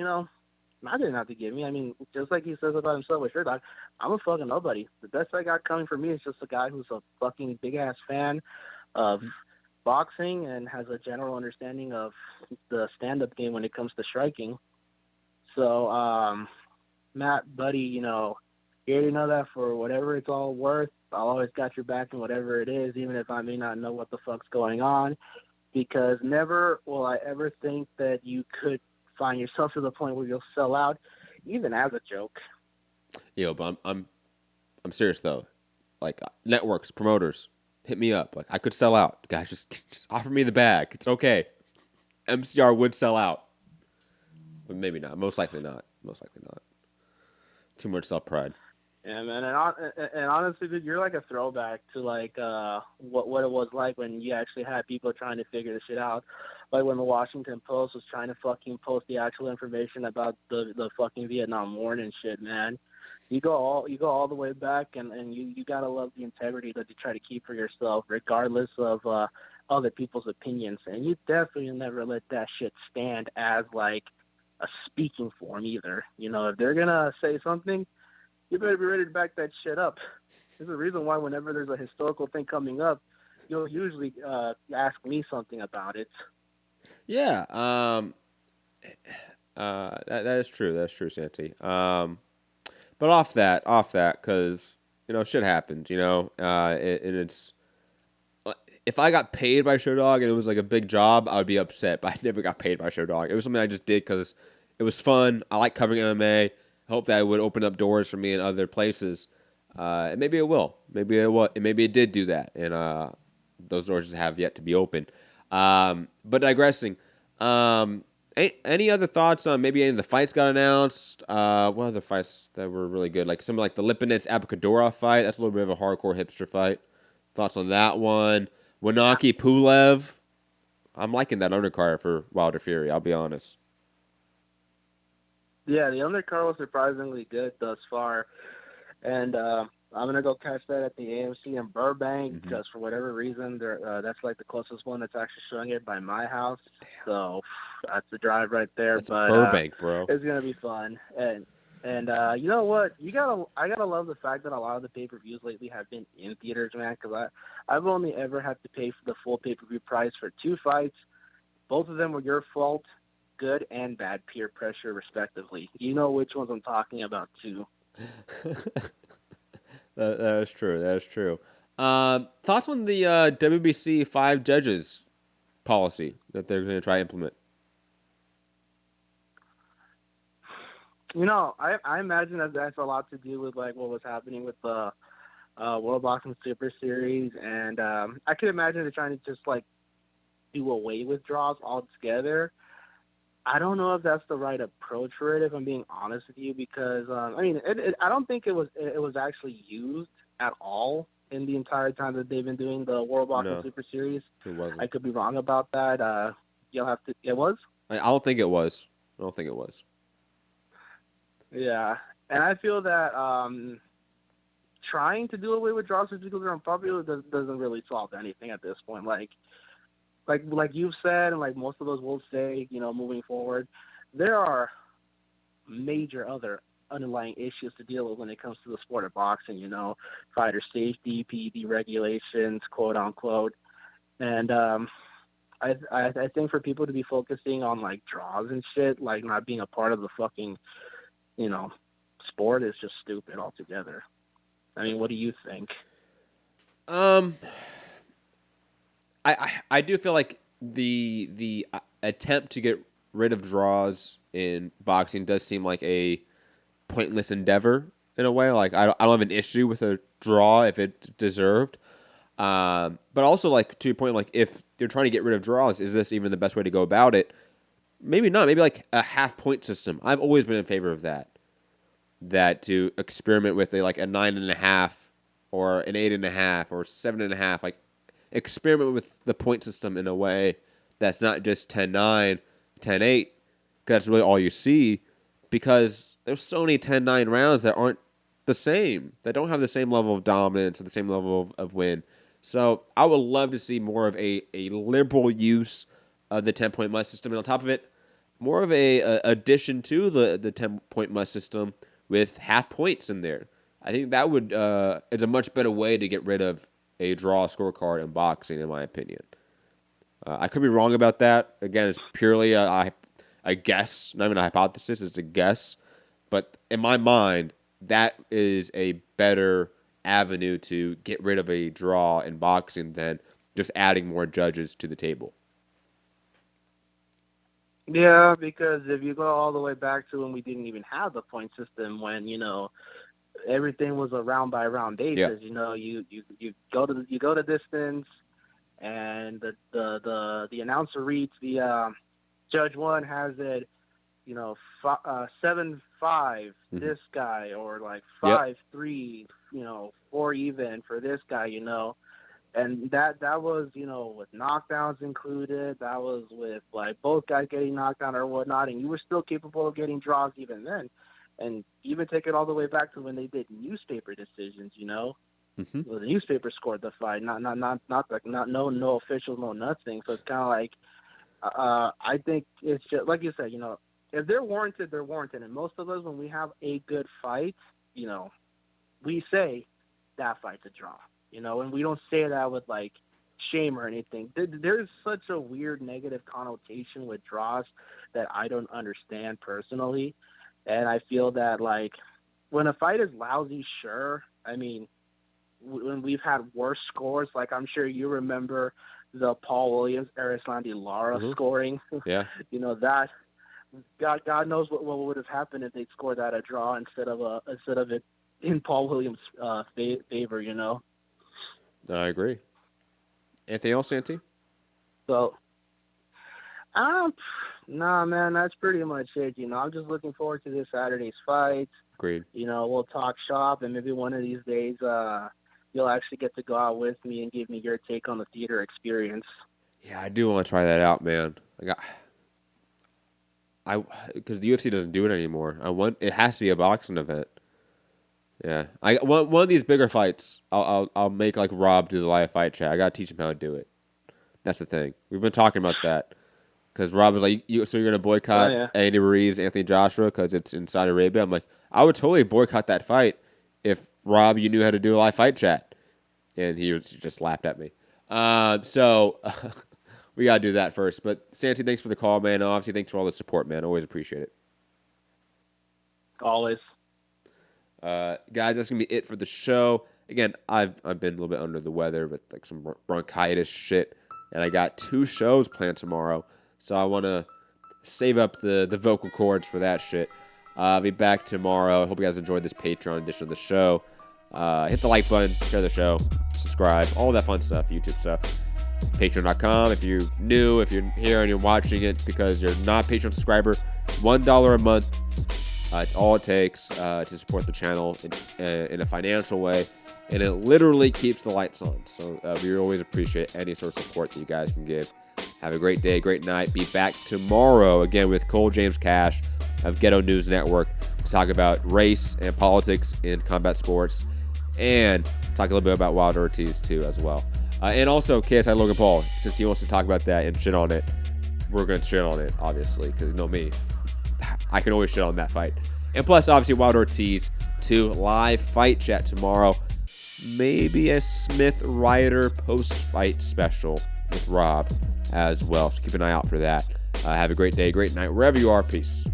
Matt didn't have to give me. I mean, just like he says about himself with Sherdog, I'm a fucking nobody. The best I got coming for me is just a guy who's a fucking big-ass fan of boxing and has a general understanding of the stand-up game when it comes to striking. So, Matt, buddy, you already know that for whatever it's all worth, I'll always got your back in whatever it is, even if I may not know what the fuck's going on, because never will I ever think that you could find yourself to the point where you'll sell out, even as a joke. But I'm serious though. Like, networks, promoters, hit me up. Like, I could sell out. Guys, just offer me the bag. It's okay. MCR would sell out, but maybe not. Most likely not. Too much self-pride. Yeah, man, and honestly, dude, you're like a throwback to like what it was like when you actually had people trying to figure this shit out, like when the Washington Post was trying to fucking post the actual information about the fucking Vietnam War and shit, man. You go all the way back, and you gotta love the integrity that you try to keep for yourself, regardless of other people's opinions, and you definitely never let that shit stand as like a speaking form either. If they're gonna say something, you better be ready to back that shit up. There's a reason why whenever there's a historical thing coming up, you'll usually ask me something about it. Yeah, that is true. That's true, Santi. But off that, because shit happens. And it's if I got paid by Sherdog and it was like a big job, I would be upset. But I never got paid by Sherdog. It was something I just did because it was fun. I like covering MMA. I hope that it would open up doors for me in other places. And maybe it will. Maybe it will. And maybe it did do that. And those doors have yet to be opened. But digressing. Any other thoughts on maybe any of the fights got announced? What other fights that were really good? Like something like the Lipinets-Abakadorov fight. That's a little bit of a hardcore hipster fight. Thoughts on that one? Wanaki-Pulev. I'm liking that undercard for Wilder Fury, I'll be honest. Yeah, the undercard was surprisingly good thus far. And I'm gonna go catch that at the AMC in Burbank because for whatever reason, that's like the closest one that's actually showing it by my house. So that's the drive right there. That's but Burbank, bro. It's gonna be fun. And you know what? I gotta love the fact that a lot of the pay-per-views lately have been in theaters, man. Because I've only ever had to pay for the full pay-per-view price for 2 fights. Both of them were your fault, good and bad peer pressure, respectively. You know which ones I'm talking about too. That is true. That is true. Thoughts on the WBC 5 judges policy that they're going to try to implement? You know, I imagine that that's a lot to do with like what was happening with the World Boxing Super Series, and I could imagine they're trying to just like do away with draws altogether. I don't know if that's the right approach for it, if I'm being honest with you, because I mean, I don't think it was actually used at all in the entire time that they've been doing the World Boxing Super Series. It wasn't. I could be wrong about that. You'll have to. It was. I don't think it was. I don't think it was. Yeah, and I feel that trying to do away with draws particularly unpopular doesn't really solve anything at this point. Like you've said, and like most of us will say, you know, moving forward, there are major other underlying issues to deal with when it comes to the sport of boxing. You know, fighter safety, PED regulations, quote unquote, and I think for people to be focusing on like draws and shit, like not being a part of the fucking, you know, sport is just stupid altogether. I mean, what do you think? I do feel like the attempt to get rid of draws in boxing does seem like a pointless endeavor in a way. Like I don't have an issue with a draw if it's deserved. But also, like, to your point, like, if you're trying to get rid of draws, is this even the best way to go about it? Maybe not. Maybe like a half-point system. I've always been in favor of that. That to experiment with a 9.5 or an 8.5 or 7.5, like experiment with the point system in a way that's not just 10-9, 10-8, because that's really all you see. Because there's so many 10-9 rounds that aren't the same, that don't have the same level of dominance or the same level of win. So I would love to see more of a liberal use of the 10-point must system, and on top of it, more of a addition to the 10-point must system with half points in there. I think that would is a much better way to get rid of a draw scorecard in boxing, in my opinion. I could be wrong about that. Again, it's purely a guess, not even a hypothesis. It's a guess, but in my mind, that is a better avenue to get rid of a draw in boxing than just adding more judges to the table. Yeah, because if you go all the way back to when we didn't even have the point system, when, you know, everything was a round by round basis, you know, you go to distance, and the announcer reads the judge one has it, you know, 7-5 this guy, or like 5-3, you know, 4 even for this guy, you know. And that was, you know, with knockdowns included. That was with like both guys getting knocked out or whatnot, and you were still capable of getting draws even then. And even take it all the way back to when they did newspaper decisions, you know. Well, the newspaper scored the fight, not no officials, no nothing. So it's kind of like, I think it's just like you said, you know, if they're warranted, they're warranted. And most of us, when we have a good fight, you know, we say that fight's a draw. You know, and we don't say that with, like, shame or anything. There's such a weird negative connotation with draws that I don't understand personally. And I feel that, like, when a fight is lousy, sure. I mean, when we've had worse scores, like I'm sure you remember the Paul Williams, Erislandy Lara scoring. Yeah. You know, that God knows what would have happened if they'd scored that a draw instead of it in Paul Williams' favor, you know. I agree. Anything else, Santi? So, nah, man, that's pretty much it. You know, I'm just looking forward to this Saturday's fight. Agreed. You know, we'll talk shop, and maybe one of these days, you'll actually get to go out with me and give me your take on the theater experience. Yeah, I do want to try that out, man. Because the UFC doesn't do it anymore. It has to be a boxing event. Yeah, one of these bigger fights, I'll make like Rob do the live fight chat. I gotta teach him how to do it. That's the thing. We've been talking about that because Rob was like, so you're gonna boycott Andy Ruiz, Anthony Joshua because it's in Saudi Arabia. I'm like, I would totally boycott that fight if Rob, you knew how to do a live fight chat, and he just laughed at me. So we gotta do that first. But Santi, thanks for the call, man. Obviously, thanks for all the support, man. Always appreciate it. Always. Guys, that's gonna be it for the show. Again, I've been a little bit under the weather with like some bronchitis shit, and I got 2 shows planned tomorrow, so I want to save up the vocal cords for that shit. I'll be back tomorrow. I hope you guys enjoyed this Patreon edition of the show. Hit the like button, share the show, subscribe, all that fun stuff, YouTube stuff. Patreon.com. If you're new, if you're here and you're watching it because you're not a Patreon subscriber, $1 a month. It's all it takes to support the channel in a financial way, and it literally keeps the lights on. So we always appreciate any sort of support that you guys can give. Have a great day, great night. Be back tomorrow again with Cole James Cash of Ghetto News Network to talk about race and politics in combat sports, and talk a little bit about Wilder Ortiz too as well. And also KSI Logan Paul, since he wants to talk about that and shit on it, we're going to shit on it, obviously, because you know me. I can always shit on that fight. And plus, obviously, Wilder Ortiz to live fight chat tomorrow. Maybe a Smith Ryder post-fight special with Rob as well. So keep an eye out for that. Have a great day, great night, wherever you are. Peace.